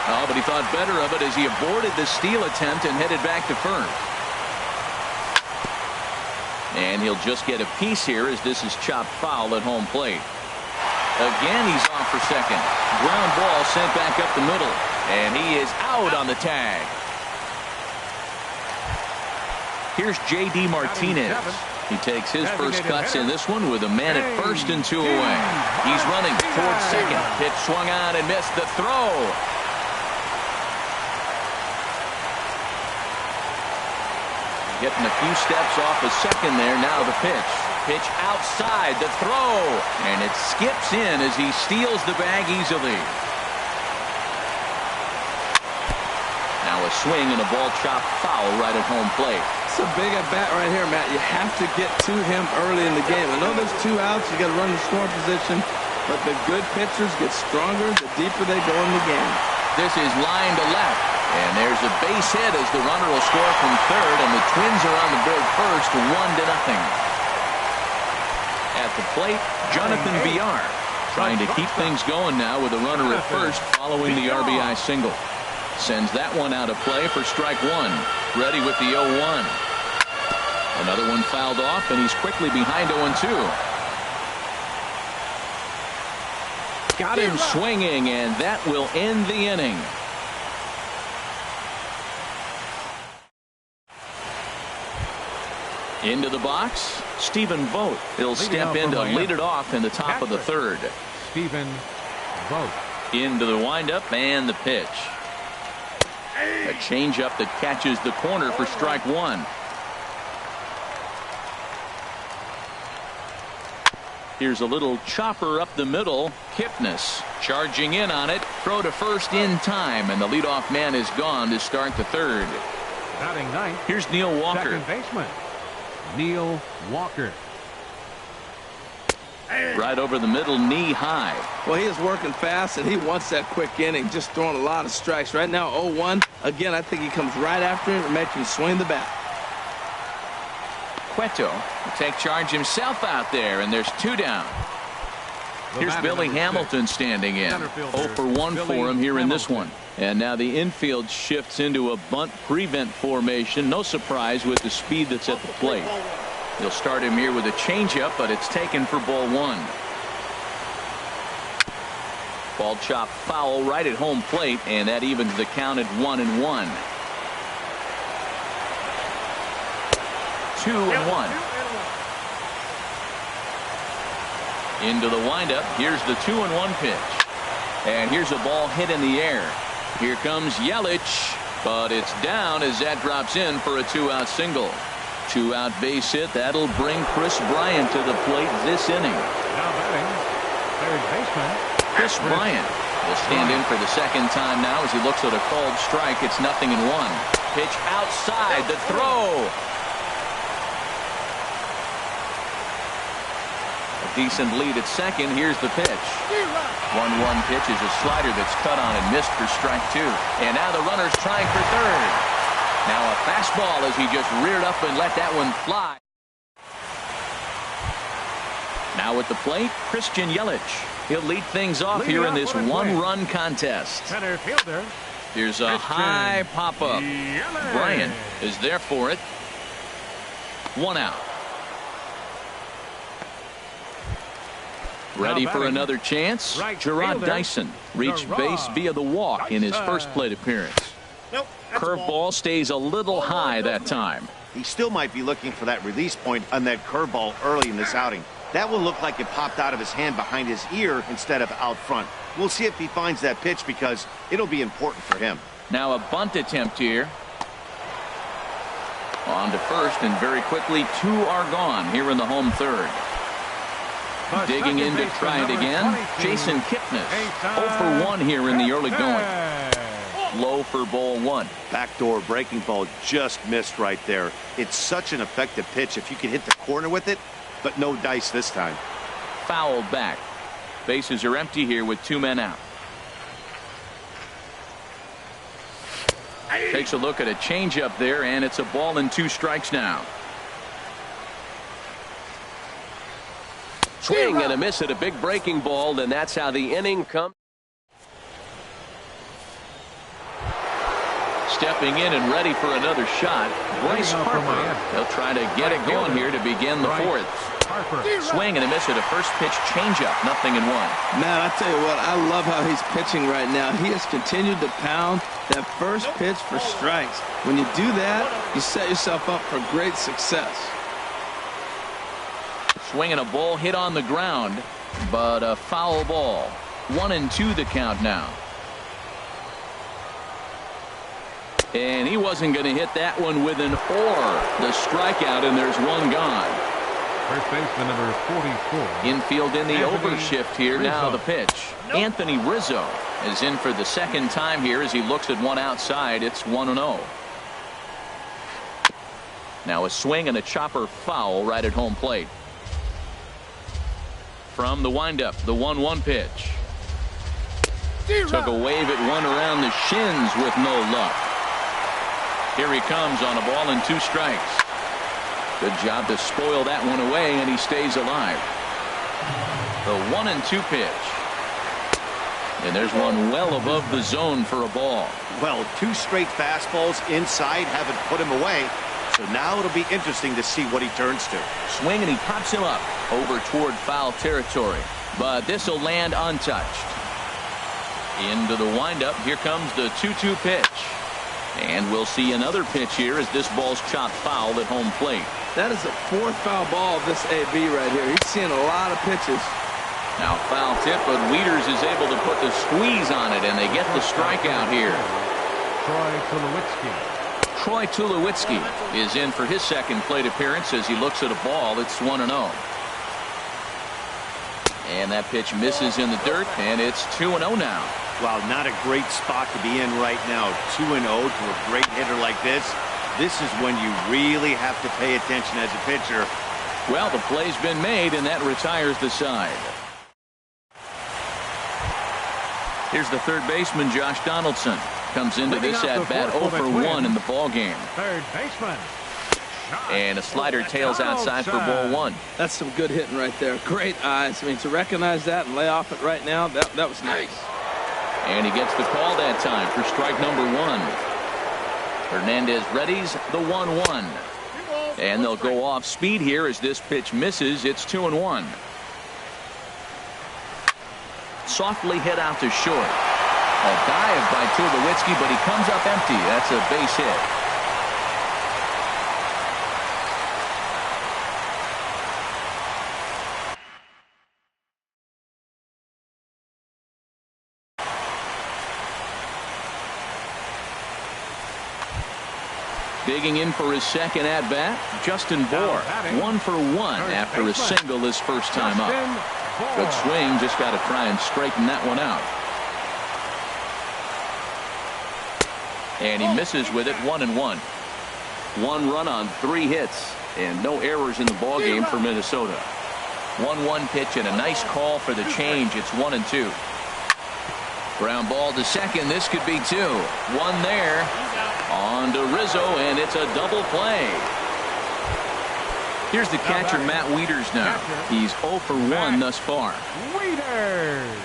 Oh, but he thought better of it as he aborted the steal attempt and headed back to first. And he'll just get a piece here as this is chopped foul at home plate. Again, he's off for second. Ground ball sent back up the middle. And he is out on the tag. Here's J.D. Martinez. He takes his first cuts in this one with a man at first and 2 away. He's running towards second. Pitch swung on and missed the throw. Getting a few steps off a second there. Now the pitch. Pitch outside, the throw. And it skips in as he steals the bag easily. Now a swing and a ball chopped foul right at home plate. It's a big at-bat right here, Matt. You have to get to him early in the game. I know there's 2 outs. You got to run the scoring position. But the good pitchers get stronger the deeper they go in the game. This is line to left. And there's a base hit as the runner will score from third. And the Twins are on the board first, 1-0. At the plate, Jonathan Villar trying to keep things going now with a runner at first following the RBI single. Sends that one out of play for strike 1. Ready with the 0-1. Another one fouled off, and he's quickly behind 0-2. Got him swinging, and that will end the inning. Into the box, Stephen Vogt. He'll step in to lead it off in the top of the third. Stephen Vogt. Into the windup and the pitch. A changeup that catches the corner for strike one. Here's a little chopper up the middle. Kipnis charging in on it. Throw to first in time, and the leadoff man is gone to start the third. Batting ninth. Here's Neil Walker. Second baseman, Neil Walker. Right over the middle, knee high. Well, he is working fast, and he wants that quick inning, just throwing a lot of strikes. Right now, 0-1. Again, I think he comes right after him and makes him swing the bat. Cueto will take charge himself out there, and there's two down. Here's Billy Hamilton standing in. 0 for 1 for him here in this one. And now the infield shifts into a bunt prevent formation. No surprise with the speed that's at the plate. He'll start him here with a changeup, but it's taken for ball one. Ball chop foul right at home plate, and that evens the count at 1-1. 2-1. Into the windup. Here's the 2-1 pitch. And here's a ball hit in the air. Here comes Yelich, but it's down as that drops in for a 2-out single. 2-out base hit. That'll bring Chris Bryant to the plate this inning. Now batting, third baseman, Chris Bryant will stand in for the second time now as he looks at a called strike. It's 0-1. Pitch outside. The throw. Decent lead at second. Here's the pitch. 1-1 pitch is a slider that's cut on and missed for strike two. And now the runner's trying for third. Now a fastball as he just reared up and let that one fly. Now at the plate, Christian Yelich. He'll lead things off here in this one-run contest. Center fielder. Here's a high pop-up. Bryant is there for it. 1 out. Ready for another chance? Gerard Dyson reached base via the walk in his first plate appearance. Curveball stays a little high that time. He still might be looking for that release point on that curveball early in this outing. That will look like it popped out of his hand behind his ear instead of out front. We'll see if he finds that pitch because it'll be important for him. Now a bunt attempt here. On to first, and very quickly 2 are gone here in the home third. Digging in to try it again, Jason Kipnis. 0 for 1 here in the early going. Low for ball one. Backdoor breaking ball just missed right there. It's such an effective pitch if you can hit the corner with it, but no dice this time. Fouled back. Bases are empty here with 2 men out. Takes a look at a changeup there, and it's a ball and 2 strikes now. Swing and a miss at a big breaking ball, and that's how the inning comes. Stepping in and ready for another shot, Bryce Harper. They'll try to get it going here to begin the fourth. Swing and a miss at a first pitch changeup. 0-1. Man, I tell you what, I love how he's pitching right now. He has continued to pound that first pitch for strikes. When you do that, you set yourself up for great success. Swinging a ball hit on the ground, but a foul ball. 1-2 the count now. And he wasn't going to hit that one with an or. The strikeout, and there's 1 gone. First baseman number 44. Infield in the overshift here. Rizzo. Now the pitch. Anthony Rizzo is in for the second time here as he looks at one outside. It's 1-0. Now a swing and a chopper foul right at home plate. From the windup, the 1-1 pitch. Took a wave at one around the shins with no luck. Here he comes on a ball and 2 strikes. Good job to spoil that one away, and he stays alive. The 1-2 pitch. And there's one well above the zone for a ball. Well, 2 straight fastballs inside haven't put him away. So now it'll be interesting to see what he turns to. Swing, and he pops him up over toward foul territory. But this will land untouched. Into the windup. Here comes the 2-2 pitch. And we'll see another pitch here as this ball's chopped foul at home plate. That is the 4th foul ball of this AB right here. He's seeing a lot of pitches. Now foul tip, but Wieters is able to put the squeeze on it, and they get the strikeout here. Troy Tulowitzki is in for his second plate appearance as he looks at a ball. It's 1-0. And that pitch misses in the dirt, and it's 2-0 now. Well, not a great spot to be in right now. 2-0 to a great hitter like this. This is when you really have to pay attention as a pitcher. Well, the play's been made, and that retires the side. Here's the third baseman, Josh Donaldson. Comes into this at-bat 0 for 1 in the ball game. Third baseman. And a slider tails outside for ball 1. That's some good hitting right there. Great eyes. I mean, to recognize that and lay off it right now, that was nice. And he gets the call that time for strike number 1. Hernandez readies the 1-1. And they'll go off speed here as this pitch misses. It's 2-1. Softly hit out to short. A dive by Tulowitzki, but he comes up empty. That's a base hit. Digging in for his second at-bat, Justin Bour. 1 for 1 after a single his first time up. Good swing, just got to try and straighten that one out. And he misses with it, 1-1. 1 run on 3 hits, and no errors in the ballgame for Minnesota. 1-1 pitch and a nice call for the change. It's 1-2. Ground ball to second. This could be 2. 1 there. On to Rizzo, and it's a double play. Here's the catcher, Matt Wieters now. He's 0 for 1 thus far. Wieters.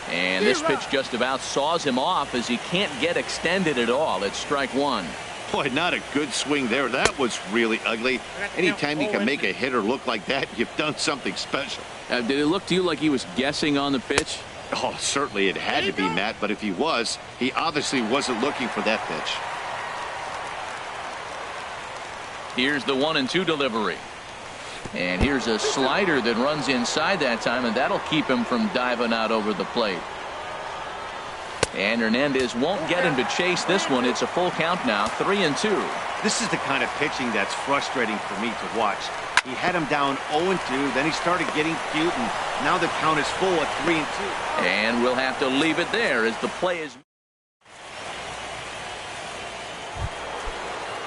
And this pitch just about saws him off as he can't get extended at all. It's strike 1. Boy, not a good swing there. That was really ugly. Anytime you can make a hitter look like that, you've done something special. Did it look to you like he was guessing on the pitch? Oh, certainly it had to be, Matt, but if he was, he obviously wasn't looking for that pitch. Here's the 1-2 delivery. And here's a slider that runs inside that time, and that'll keep him from diving out over the plate. And Hernandez won't get him to chase this one. It's a full count now, 3-2. This is the kind of pitching that's frustrating for me to watch. He had him down 0-2, then he started getting cute, and now the count is full at 3-2. And we'll have to leave it there as the play is.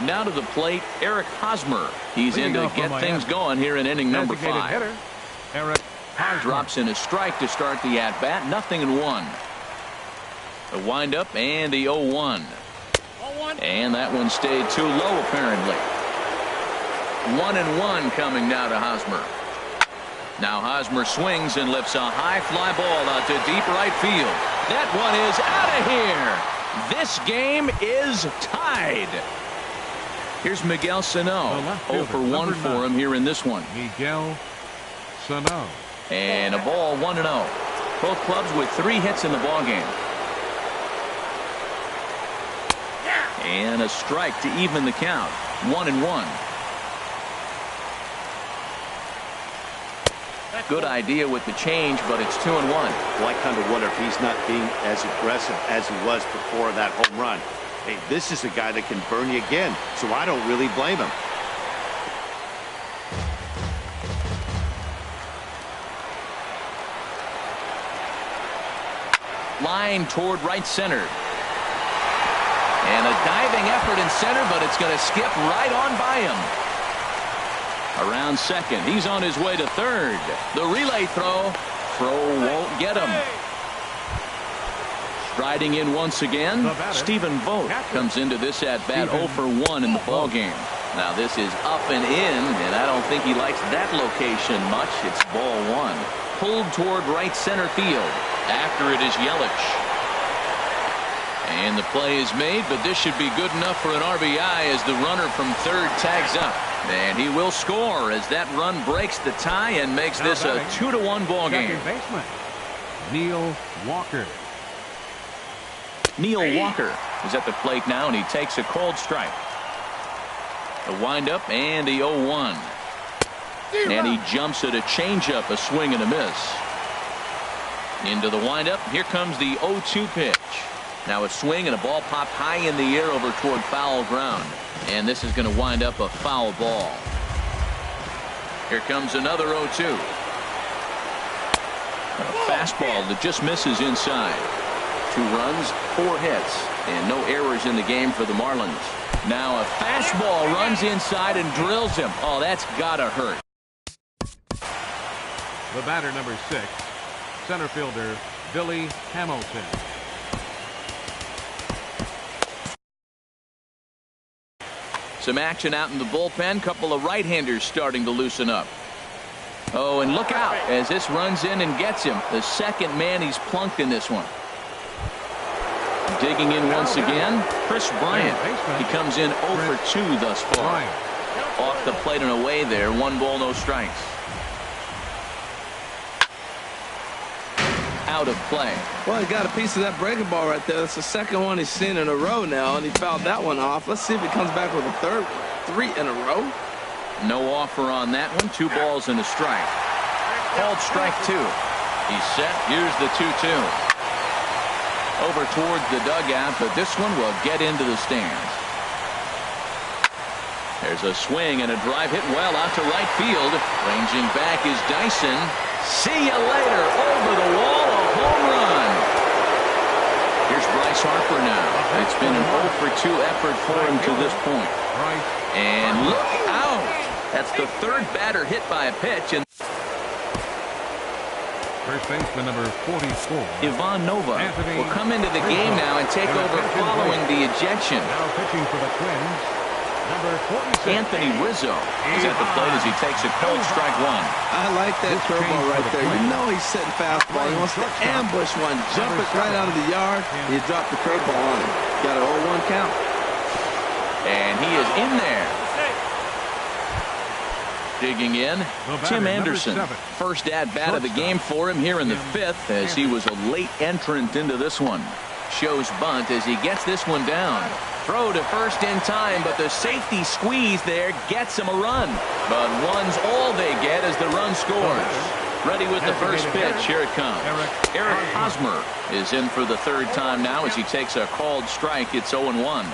Now to the plate, Eric Hosmer. He's in to get things going here in inning number 5. Hitter, Eric Hosmer. Drops in a strike to start the at-bat. 0-1. The windup and the 0-1. And that one stayed too low, apparently. 1-1 coming now to Hosmer. Now Hosmer swings and lifts a high fly ball out to deep right field. That one is out of here. This game is tied. Here's Miguel Sano. 0 for 1 for him here in this one. Miguel Sano. And a ball, 1-0. Both clubs with 3 hits in the ballgame. And a strike to even the count. 1-1. Good idea with the change, but it's 2-1. Well, I kind of wonder if he's not being as aggressive as he was before that home run. Hey, this is a guy that can burn you again, so I don't really blame him. Line toward right center. And a diving effort in center, but it's going to skip right on by him. Around second. He's on his way to third. The relay throw. Throw won't get him. Striding in once again, Stephen Vogt comes into this at-bat 0 for 1 in the ballgame. Now this is up and in, and I don't think he likes that location much. It's ball 1. Pulled toward right center field. After it is Yelich. And the play is made, but this should be good enough for an RBI as the runner from third tags up. And he will score as that run breaks the tie and makes this a 2-1 ball game. Second baseman, Neil Walker. Neil Walker is at the plate now, and he takes a cold strike. The windup and the 0-1. And he jumps at a changeup, a swing and a miss. Into the windup. Here comes the 0-2 pitch. Now a swing and a ball popped high in the air over toward foul ground. And this is going to wind up a foul ball. Here comes another 0-2. A fastball that just misses inside. 2 runs, 4 hits, and no errors in the game for the Marlins. Now a fastball runs inside and drills him. Oh, that's gotta hurt. The batter, number 6, center fielder Billy Hamilton. Some action out in the bullpen. Couple of right-handers starting to loosen up. Oh, and look out as this runs in and gets him. The second man he's plunked in this one. Digging in once again, Chris Bryant. He comes in 0 for 2 thus far. Off the plate and away there. 1 ball, no strikes. Out of play. Well, he got a piece of that breaking ball right there. That's the second one he's seen in a row now, and he fouled that one off. Let's see if he comes back with a third, 3 in a row. No offer on that one. 2 balls and a strike. Called strike 2. He's set. Here's the 2-2. Over towards the dugout, but this one will get into the stands. There's a swing and a drive hit well out to right field. Ranging back is Dyson. See you later. Over the wall, a home run. Here's Bryce Harper now. It's been an 0 for 2 effort for him to this point. And look out. That's the 3rd batter hit by a pitch. And First baseman, number 44. Ivan Nova will come into the game now and take over following the ejection. Now pitching for the Twins, number 46. Anthony Rizzo is at the plate as he takes a cold strike 1. I like that curveball right there. You know he's setting fastball. He wants to ambush one, jump it right out of the yard. He dropped the curveball on him. Got an 0-1 count. And he is in there. Digging in, Tim Anderson. First at-bat of the game for him here in the 5th as he was a late entrant into this one. Shows bunt as he gets this one down. Throw to first in time, but the safety squeeze there gets him a run. But 1's all they get as the run scores. Ready with the first pitch. Here it comes. Eric Hosmer is in for the 3rd time now as he takes a called strike. It's 0-1.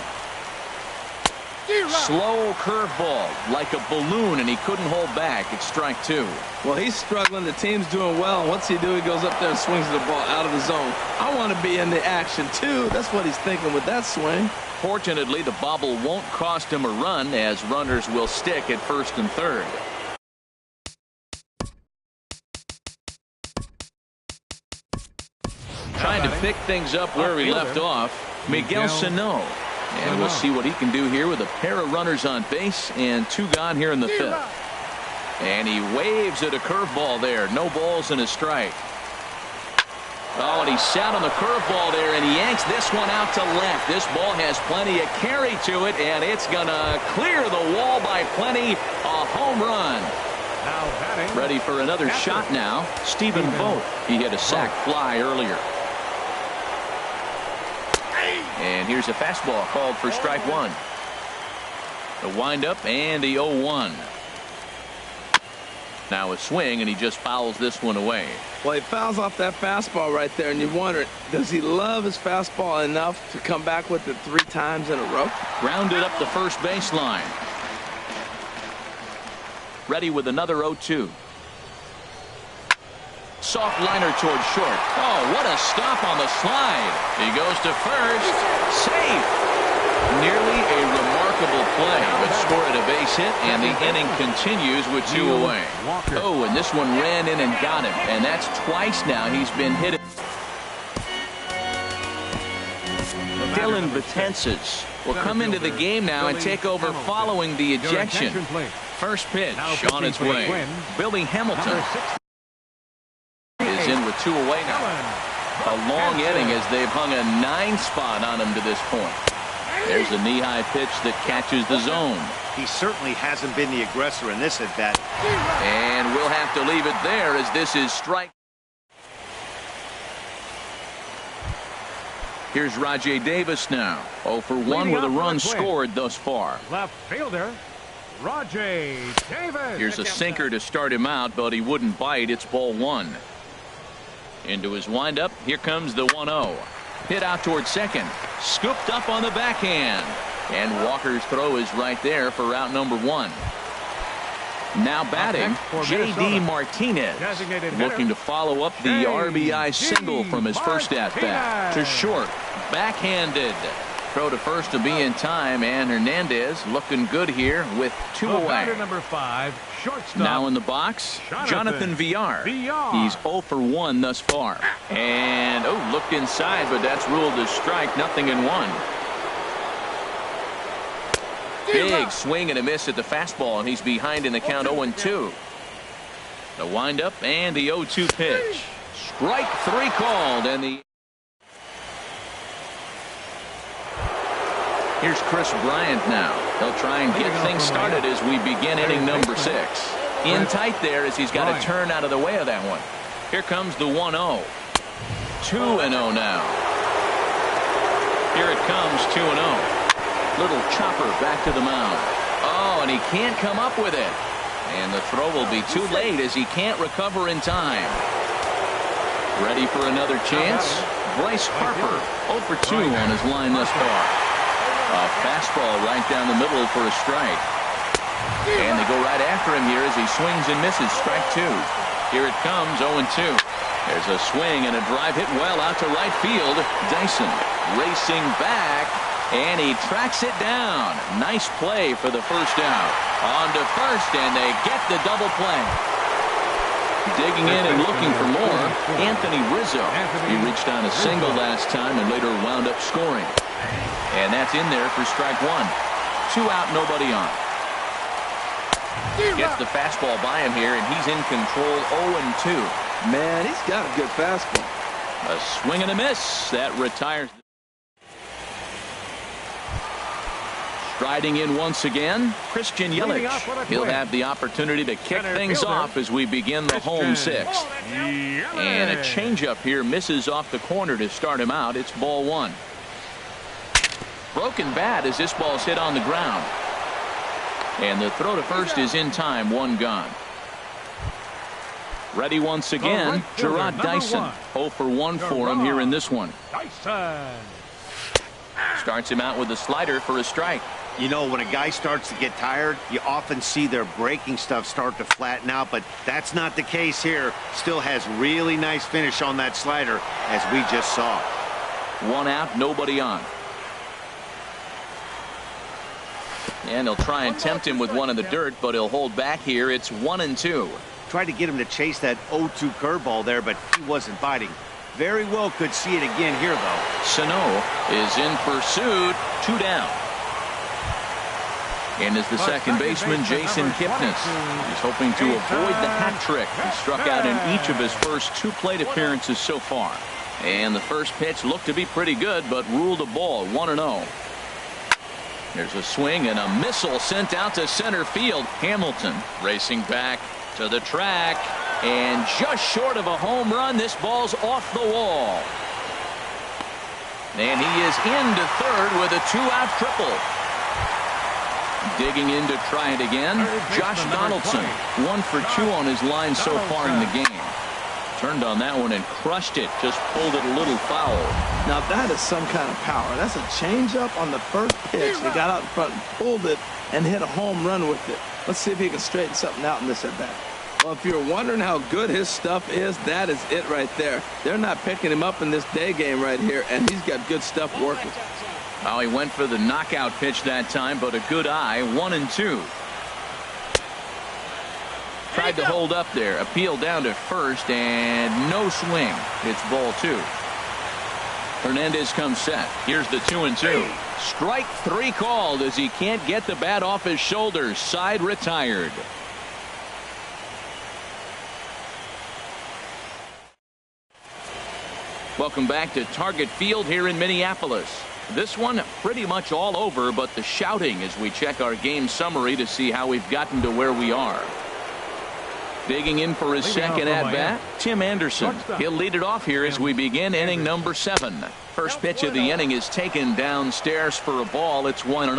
Slow curveball like a balloon, and he couldn't hold back. It's strike 2. Well, he's struggling. The team's doing well. And what's he do? He goes up there and swings the ball out of the zone. I want to be in the action, too. That's what he's thinking with that swing. Fortunately, the bobble won't cost him a run as runners will stick at 1st and 3rd. Trying to pick things up where he left off, Miguel Sano. And we'll see what he can do here with a pair of runners on base and 2 gone here in the 5th. And he waves at a curveball there. No balls and a strike. Oh, and he sat on the curveball there, and he yanks this one out to left. This ball has plenty of carry to it, and it's going to clear the wall by plenty. A home run. Ready for another shot now. Stephen Vogt. He hit a sac fly earlier. And here's a fastball called for strike 1. The windup and the 0-1. Now a swing, and he just fouls this one away. Well, he fouls off that fastball right there, and you wonder, does he love his fastball enough to come back with it 3 times in a row? Grounded up the first baseline. Ready with another 0-2. Soft liner toward short. Oh, what a stop on the slide. He goes to first. Safe. Nearly a remarkable play, but scored a base hit, and the inning continues with 2 away. Oh, and this one ran in and got him, and that's twice now he's been hit. Dylan Betances will come into the game now and take over following the ejection. First pitch on its way. Billy Hamilton is in with 2 away now. A long inning as they've hung a 9 spot on him to this point. There's a knee-high pitch that catches the zone. He certainly hasn't been the aggressor in this at-bat. And we'll have to leave it there as this is strike. Here's Rajay Davis now. 0 for 1 with a run scored thus far. Left fielder, Rajay Davis. Here's a sinker to start him out, but he wouldn't bite. It's ball 1. Into his windup. Here comes the 1-0. Hit out towards second. Scooped up on the backhand. And Walker's throw is right there for route number 1. Now batting, J.D. Martinez, looking to follow up the RBI single from his first at-bat. To short, backhanded. Throw to first to be in time, and Hernandez looking good here with 2 away. Number 5, shortstop. Now in the box, Jonathan Villar. He's 0 for 1 thus far. And, looked inside, but that's ruled as strike, nothing in 1. Big swing and a miss at the fastball, and he's behind in the count 0-2. The windup and the 0-2 pitch. Strike 3 called, and the... Here's Chris Bryant now. He'll try and get things started as we begin inning number 6. In tight there as he's got to turn out of the way of that one. Here comes the 1-0. 2-0 now. Here it comes, 2-0. Little chopper back to the mound. Oh, and he can't come up with it. And the throw will be too late as he can't recover in time. Ready for another chance? Bryce Harper, 0 for 2 on his line thus far. A fastball right down the middle for a strike. And they go right after him here as he swings and misses. Strike 2. Here it comes, 0-2. There's a swing and a drive hit well out to right field. Dyson racing back. And he tracks it down. Nice play for the first out. On to first, and they get the double play. Digging in and looking for more, Anthony Rizzo. He reached on a single last time and later wound up scoring. And that's in there for strike 1. 2 out, nobody on. Gets the fastball by him here, and he's in control 0-2. Man, he's got a good fastball. A swing and a miss. That retires. Striding in once again, Christian Yelich. He'll have the opportunity to kick things off as we begin the home 6th. And a changeup here misses off the corner to start him out. It's ball 1. Broken bat as this ball's hit on the ground. And the throw to first is in time, 1 gone. Ready once again, Gerard Dyson. 0 for 1 for him here in this one. Starts him out with a slider for a strike. You know, when a guy starts to get tired, you often see their breaking stuff start to flatten out, but that's not the case here. Still has really nice finish on that slider, as we just saw. 1 out, nobody on. And they'll try and tempt him with one in the dirt, but he'll hold back here. It's 1-2. Tried to get him to chase that 0-2 curveball there, but he wasn't biting. Very well could see it again here, though. Sano is in pursuit. 2 down. And is the second baseman, Jason Kipnis. He's hoping to avoid the hat trick. He struck out in each of his first 2 plate appearances so far. And the first pitch looked to be pretty good, but ruled a ball, 1-0. There's a swing and a missile sent out to center field. Hamilton racing back to the track. And just short of a home run, this ball's off the wall. And he is into third with a 2-out triple. Digging in to try it again, Josh Donaldson. 1 for 2 on his line so far in the game. Turned on that one and crushed it. Just pulled it a little foul. Now that is some kind of power. That's a changeup on the first pitch. He got out in front and pulled it and hit a home run with it. Let's see if he can straighten something out in this at bat. Well, if you're wondering how good his stuff is, that is it right there. They're not picking him up in this day game right here, and he's got good stuff working. Oh, he went for the knockout pitch that time, but a good eye. 1-2. Tried to hold up there. Appeal down to first, and no swing. It's ball 2. Hernandez comes set. Here's the 2-2. Strike 3 called as he can't get the bat off his shoulders. Side retired. Welcome back to Target Field here in Minneapolis. This one pretty much all over, but the shouting as we check our game summary to see how we've gotten to where we are. Digging in for his second at-bat, Tim Anderson. He'll lead it off here as we begin inning number 7. First pitch of the inning is taken downstairs for a ball. It's 1-0.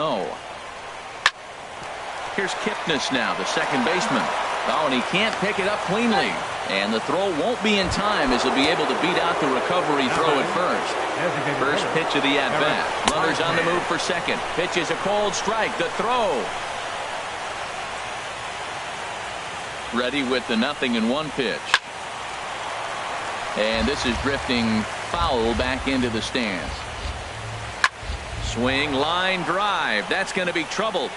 Here's Kipnis now, the second baseman. Oh, and he can't pick it up cleanly. And the throw won't be in time as he'll be able to beat out the recovery throw at first. First pitch of the at-bat. Runners on the move for second. Pitch is a cold strike. The throw. Ready with the 0-1 pitch. And this is drifting foul back into the stands. Swing, line drive. That's going to be trouble.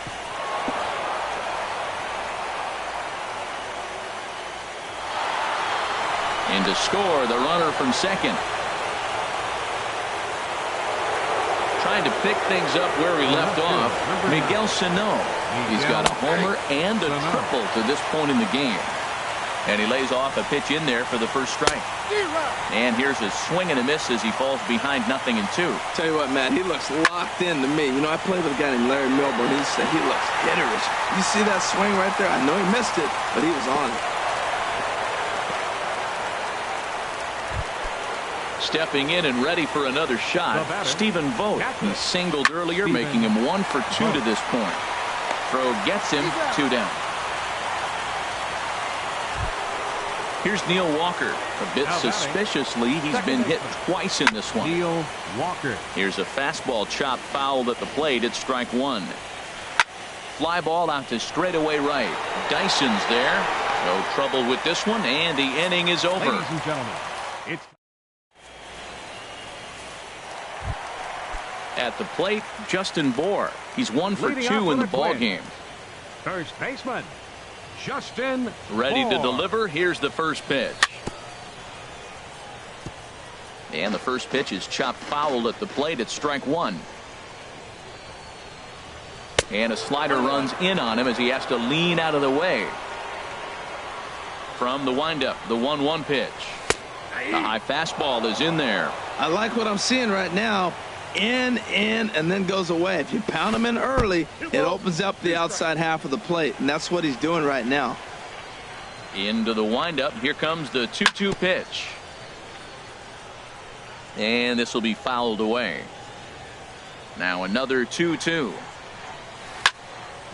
And to score, the runner from second. Trying to pick things up where he left off, Miguel Sano. He's got a homer and a triple to this point in the game. And he lays off a pitch in there for the first strike. And here's a swing and a miss as he falls behind 0-2. Tell you what, Matt, he looks locked in to me. You know, I played with a guy named Larry Milburn. He said he looks hitterish. You see that swing right there? I know he missed it, but he was on it. Stepping in and ready for another shot, Stephen Vogt. He singled earlier, making him 1 for 2 to this point. Throw gets him 2 down. Here's Neil Walker. A bit suspiciously, he's been hit twice in this one. Neil Walker. Here's a fastball chop fouled at the plate. It's strike 1. Fly ball out to straightaway right. Dyson's there. No trouble with this one, and the inning is over. Ladies and gentlemen, it's at the plate, Justin Bour. He's 1 for 2 in the ball game. First baseman, Justin Ready to Bour. deliver. Here's the first pitch. And the first pitch is chopped foul at the plate. It's strike 1. And a slider runs in on him as he has to lean out of the way. From the windup, the 1-1 pitch. The high fastball is in there. I like what I'm seeing right now. In, and then goes away. If you pound him in early, it opens up the outside half of the plate, and that's what he's doing right now. Into the windup. Here comes the 2-2 pitch. And this will be fouled away. Now another 2-2.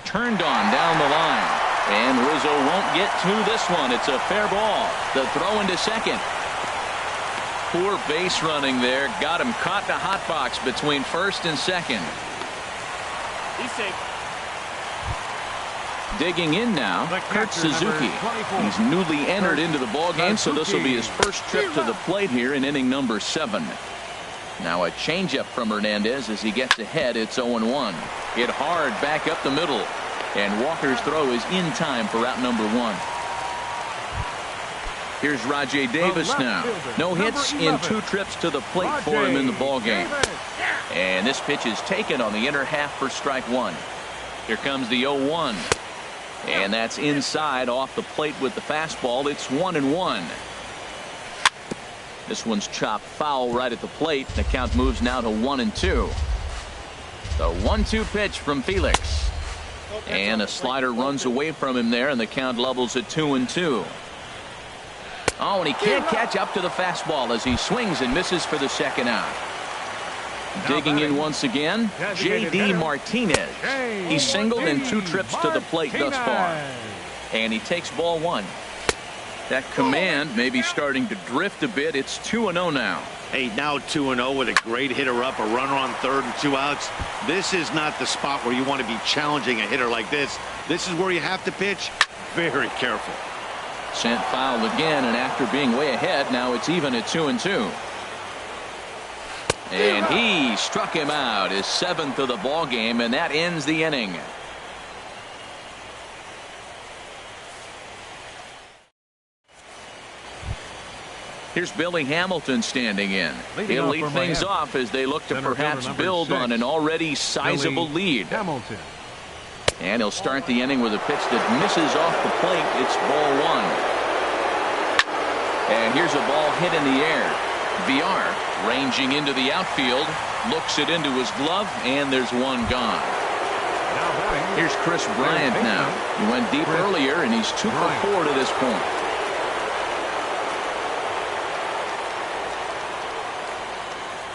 Turned on down the line. And Rizzo won't get to this one. It's a fair ball. The throw into second. Poor base running there. Got him caught in a hot box between first and second. He's safe. Digging in now, Kurt Suzuki. He's newly entered into the ballgame, so this will be his first trip to the plate here in inning number 7. Now a changeup from Hernandez as he gets ahead. It's 0-1. Hit hard back up the middle. And Walker's throw is in time for out number 1. Here's Rajay Davis now. No hits in 2 trips to the plate for him in the ballgame. And this pitch is taken on the inner half for strike 1. Here comes the 0-1. And that's inside off the plate with the fastball. It's 1-1. This one's chopped foul right at the plate. The count moves now to 1-2. The 1-2 pitch from Felix. And a slider runs away from him there, and the count levels at 2-2. Oh, and he can't catch up to the fastball as he swings and misses for the second out. Digging in once again, J.D. Martinez. He's singled in 2 trips to the plate thus far. And he takes ball 1. That command may be starting to drift a bit. It's 2-0 now. Hey, now 2-0 with a great hitter up, a runner on third and 2 outs. This is not the spot where you want to be challenging a hitter like this. This is where you have to pitch very careful. Sent foul again, and after being way ahead, now it's even at 2-2. And he struck him out, his 7th of the ball game, and that ends the inning. Here's Billy Hamilton standing in. He'll lead things off as they look to perhaps build on an already sizable lead. Hamilton. And he'll start the inning with a pitch that misses off the plate. It's ball 1. And here's a ball hit in the air. VR ranging into the outfield, looks it into his glove, and there's one gone. Here's Chris Bryant now. He went deep earlier, and he's 2 for 4 to this point.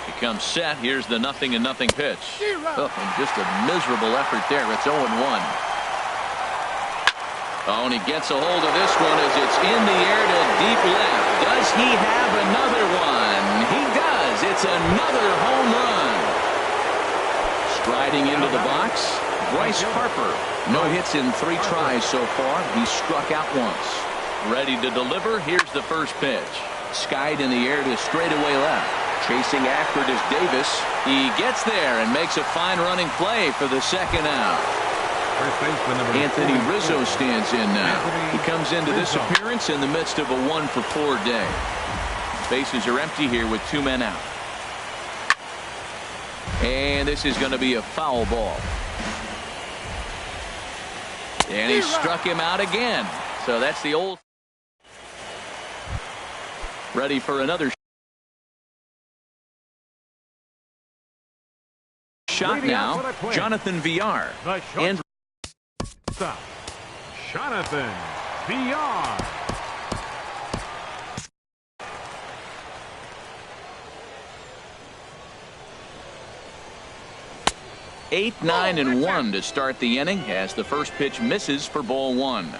He comes set. Here's the 0-0 pitch. Oh, and just a miserable effort there. It's 0-1. Oh, and he gets a hold of this one as it's in the air to deep left. Does he have another one? He does. It's another home run. Striding into the box, Bryce Harper. No hits in 3 tries so far. He struck out once. Ready to deliver. Here's the first pitch. Skied in the air to straightaway left. Chasing after it is Davis. He gets there and makes a fine running play for the second out. Anthony Rizzo stands in now. He comes into this appearance in the midst of a 1-for-4 day. Bases are empty here with 2 men out. And this is going to be a foul ball. And he struck him out again. So that's the old. Ready for another shot now. Jonathan Villar. And Jonathan Villar. 8, 9, and 1 to start the inning as the first pitch misses for ball 1.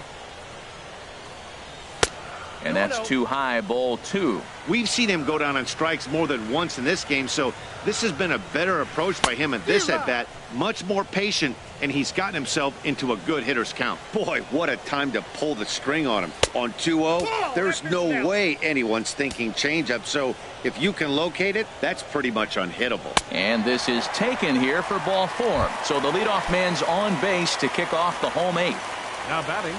And that's too high, ball 2. We've seen him go down on strikes more than once in this game, so this has been a better approach by him at this at-bat. Much more patient, and he's gotten himself into a good hitter's count. Boy, what a time to pull the string on him. On 2-0, there's no way anyone's thinking changeup, so if you can locate it, that's pretty much unhittable. And this is taken here for ball 4. So the leadoff man's on base to kick off the home 8th. Now batting.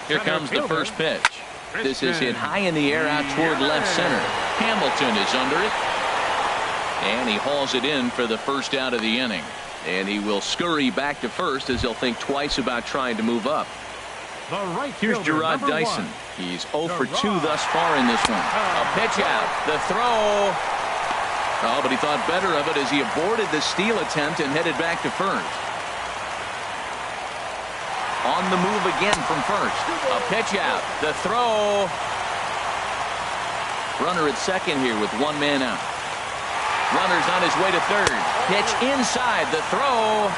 Here comes the first pitch. This is hit high in the air out toward left center. Hamilton is under it. And he hauls it in for the first out of the inning. And he will scurry back to first as he'll think twice about trying to move up. Here's Gerard Dyson. He's 0 for 2 thus far in this one. A pitch out. The throw. Oh, but he thought better of it as he aborted the steal attempt and headed back to first. On the move again from first. A pitch out. The throw. Runner at second here with 1 man out. Runner's on his way to third. Pitch inside. The throw.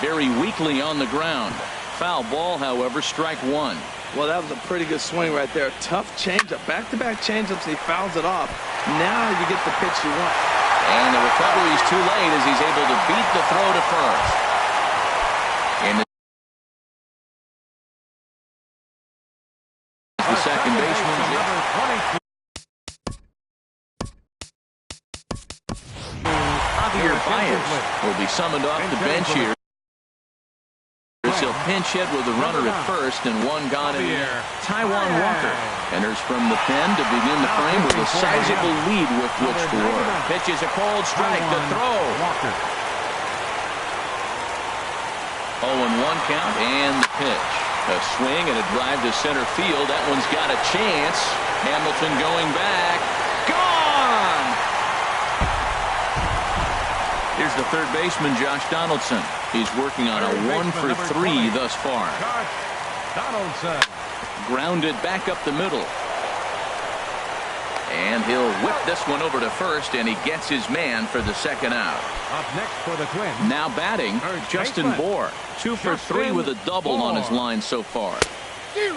Very weakly on the ground. Foul ball, however, strike 1. Well, that was a pretty good swing right there. Tough changeup. Back-to-back changeups. He fouls it off. Now you get the pitch you want. And the recovery is too late as he's able to beat the throw to first. And the second baseman. Javier Baez will be summoned off the bench here. He'll pinch hit with a runner at first and 1 gone in the air. Taijuan Walker enters from the pen to begin the frame with a sizable lead with which to work. Pitches a cold strike. The throw. 0-1 count and the pitch. A swing and a drive to center field. That one's got a chance. Hamilton going back. Gone! Here's the third baseman, Josh Donaldson. He's working on a 1 for 3 thus far. Donaldson. Grounded back up the middle. And he'll whip this one over to first, and he gets his man for the second out. Up next for the Twins. Now batting, Justin Bour. 2 for 3 with a double on his line so far.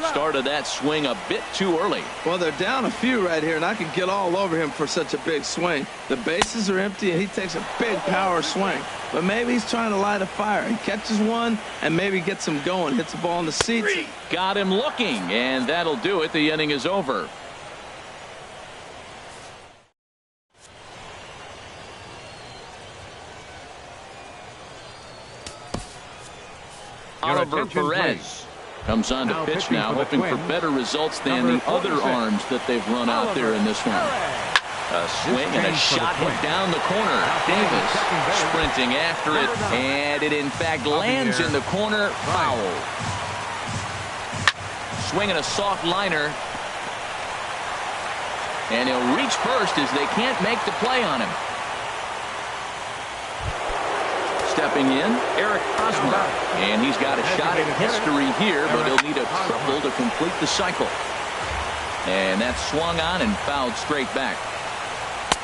Started that swing a bit too early. Well, they're down a few right here, and I could get all over him for such a big swing. The bases are empty, and he takes a big power swing. But maybe he's trying to light a fire. He catches one and maybe gets him going, hits the ball in the seats. Got him looking, and that'll do it. The inning is over. Oliver Perez comes on to pitch now, hoping for better results than the other arms that they've run out there in this one. A swing and a shot hit down the corner. Davis sprinting after it, and it in fact lands in the corner. Foul. Swinging a soft liner. And he'll reach first as they can't make the play on him. Stepping in, Eric Hosmer. And he's got a shot at history here, but he'll need a triple to complete the cycle. And that's swung on and fouled straight back.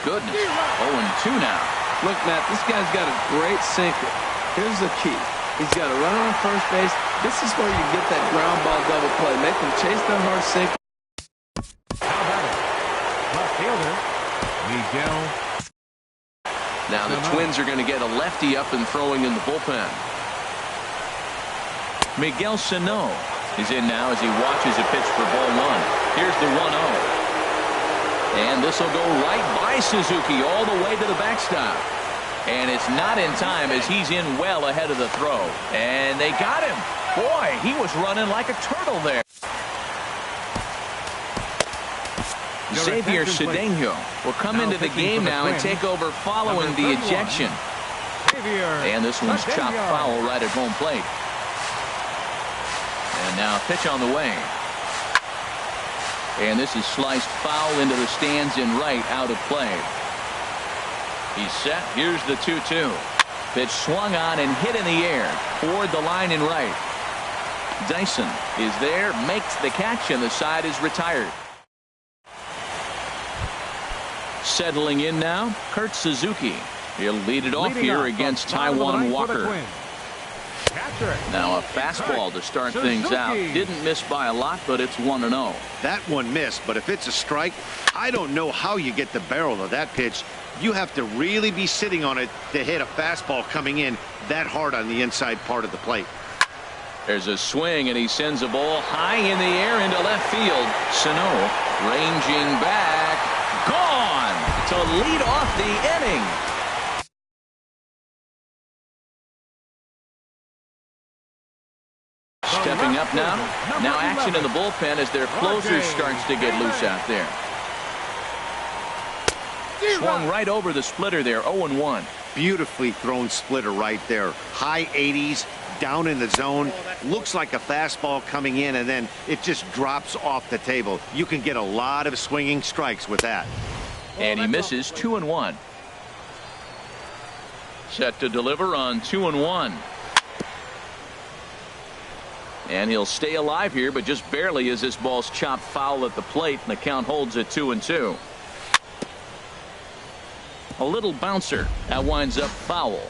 Goodness. 0-2 now. Look, Matt, this guy's got a great sinker. Here's the key. He's got a runner on first base. This is where you get that ground ball double play. Make him chase that hard sinker. How about it? Left fielder, Miguel. Now the Twins are going to get a lefty up and throwing in the bullpen. Miguel Sano is in now as he watches a pitch for ball one. Here's the 1-0. And this will go right by Suzuki all the way to the backstop. And it's not in time as he's in well ahead of the throw. And they got him. Boy, he was running like a turtle there. Xavier Cedeno will come into the game now and take over following the ejection. And this one's chopped foul right at home plate. And now pitch on the way. And this is sliced foul into the stands in right, out of play. He's set. Here's the 2-2. Pitch swung on and hit in the air toward the line in right. Dyson is there, makes the catch, and the side is retired. Settling in now, Kurt Suzuki. He'll lead it off here against Taijuan Walker. Now a fastball to start things out. Didn't miss by a lot, but it's 1-0. That one missed, but if it's a strike, I don't know how you get the barrel of that pitch. You have to really be sitting on it to hit a fastball coming in that hard on the inside part of the plate. There's a swing, and he sends a ball high in the air into left field. Sano ranging back. Gone to lead off the inning. Stepping up now. Now action in the bullpen as their closer starts to get loose out there. Swung right over the splitter there, 0-1. Beautifully thrown splitter right there. High 80s, down in the zone. Looks like a fastball coming in, and then it just drops off the table. You can get a lot of swinging strikes with that. And he misses, 2-1. Set to deliver on 2-1. And he'll stay alive here, but just barely as this ball's chopped foul at the plate, and the count holds at 2-2. A little bouncer. That winds up foul.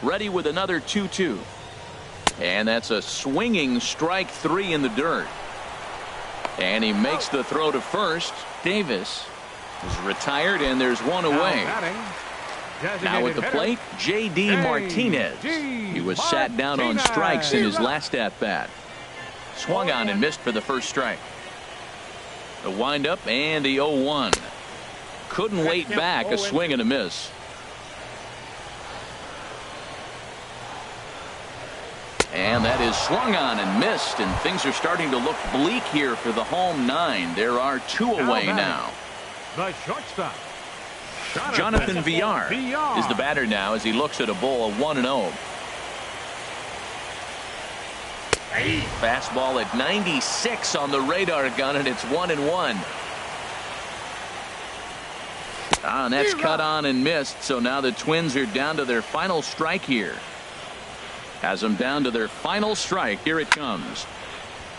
Ready with another 2-2. And that's a swinging strike three in the dirt. And he makes the throw to first. Davis is retired, and there's one away. Now at the plate, J.D. Martinez. He was sat down on strikes in his last at-bat. Swung on and missed for the first strike. The windup and the 0-1. Couldn't wait back, a swing and a miss. And that is swung on and missed, and things are starting to look bleak here for the home nine. There are two away now. The shortstop, Jonathan Villar is the batter now as he looks at a ball of 1-0. Fastball at 96 on the radar gun, and it's 1-1. And that's cut on and missed, so now the Twins are down to their final strike here. Has them down to their final strike. Here it comes.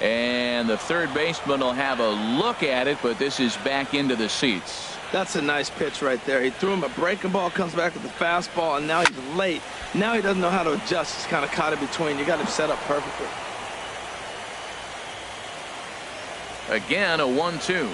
And the third baseman will have a look at it, but this is back into the seats. That's a nice pitch right there. He threw him a breaking ball, comes back with the fastball, and now he's late. Now he doesn't know how to adjust. He's kind of caught in between. You got him set up perfectly. Again, a 1-2.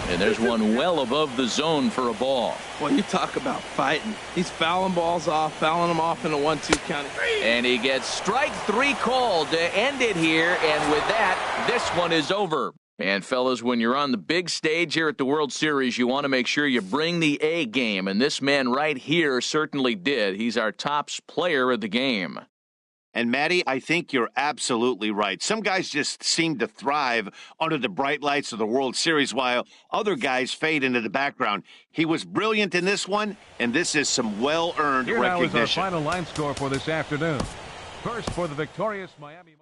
And there's one well above the zone for a ball. Well, you talk about fighting. He's fouling balls off, fouling them off in a 1-2 count. And he gets strike three called to end it here. And with that, this one is over. And fellas, when you're on the big stage here at the World Series, you want to make sure you bring the A game. And this man right here certainly did. He's our top player of the game. And, Matty, I think you're absolutely right. Some guys just seem to thrive under the bright lights of the World Series while other guys fade into the background. He was brilliant in this one, and this is some well-earned recognition. Here now is our final line score for this afternoon. First for the victorious Miami.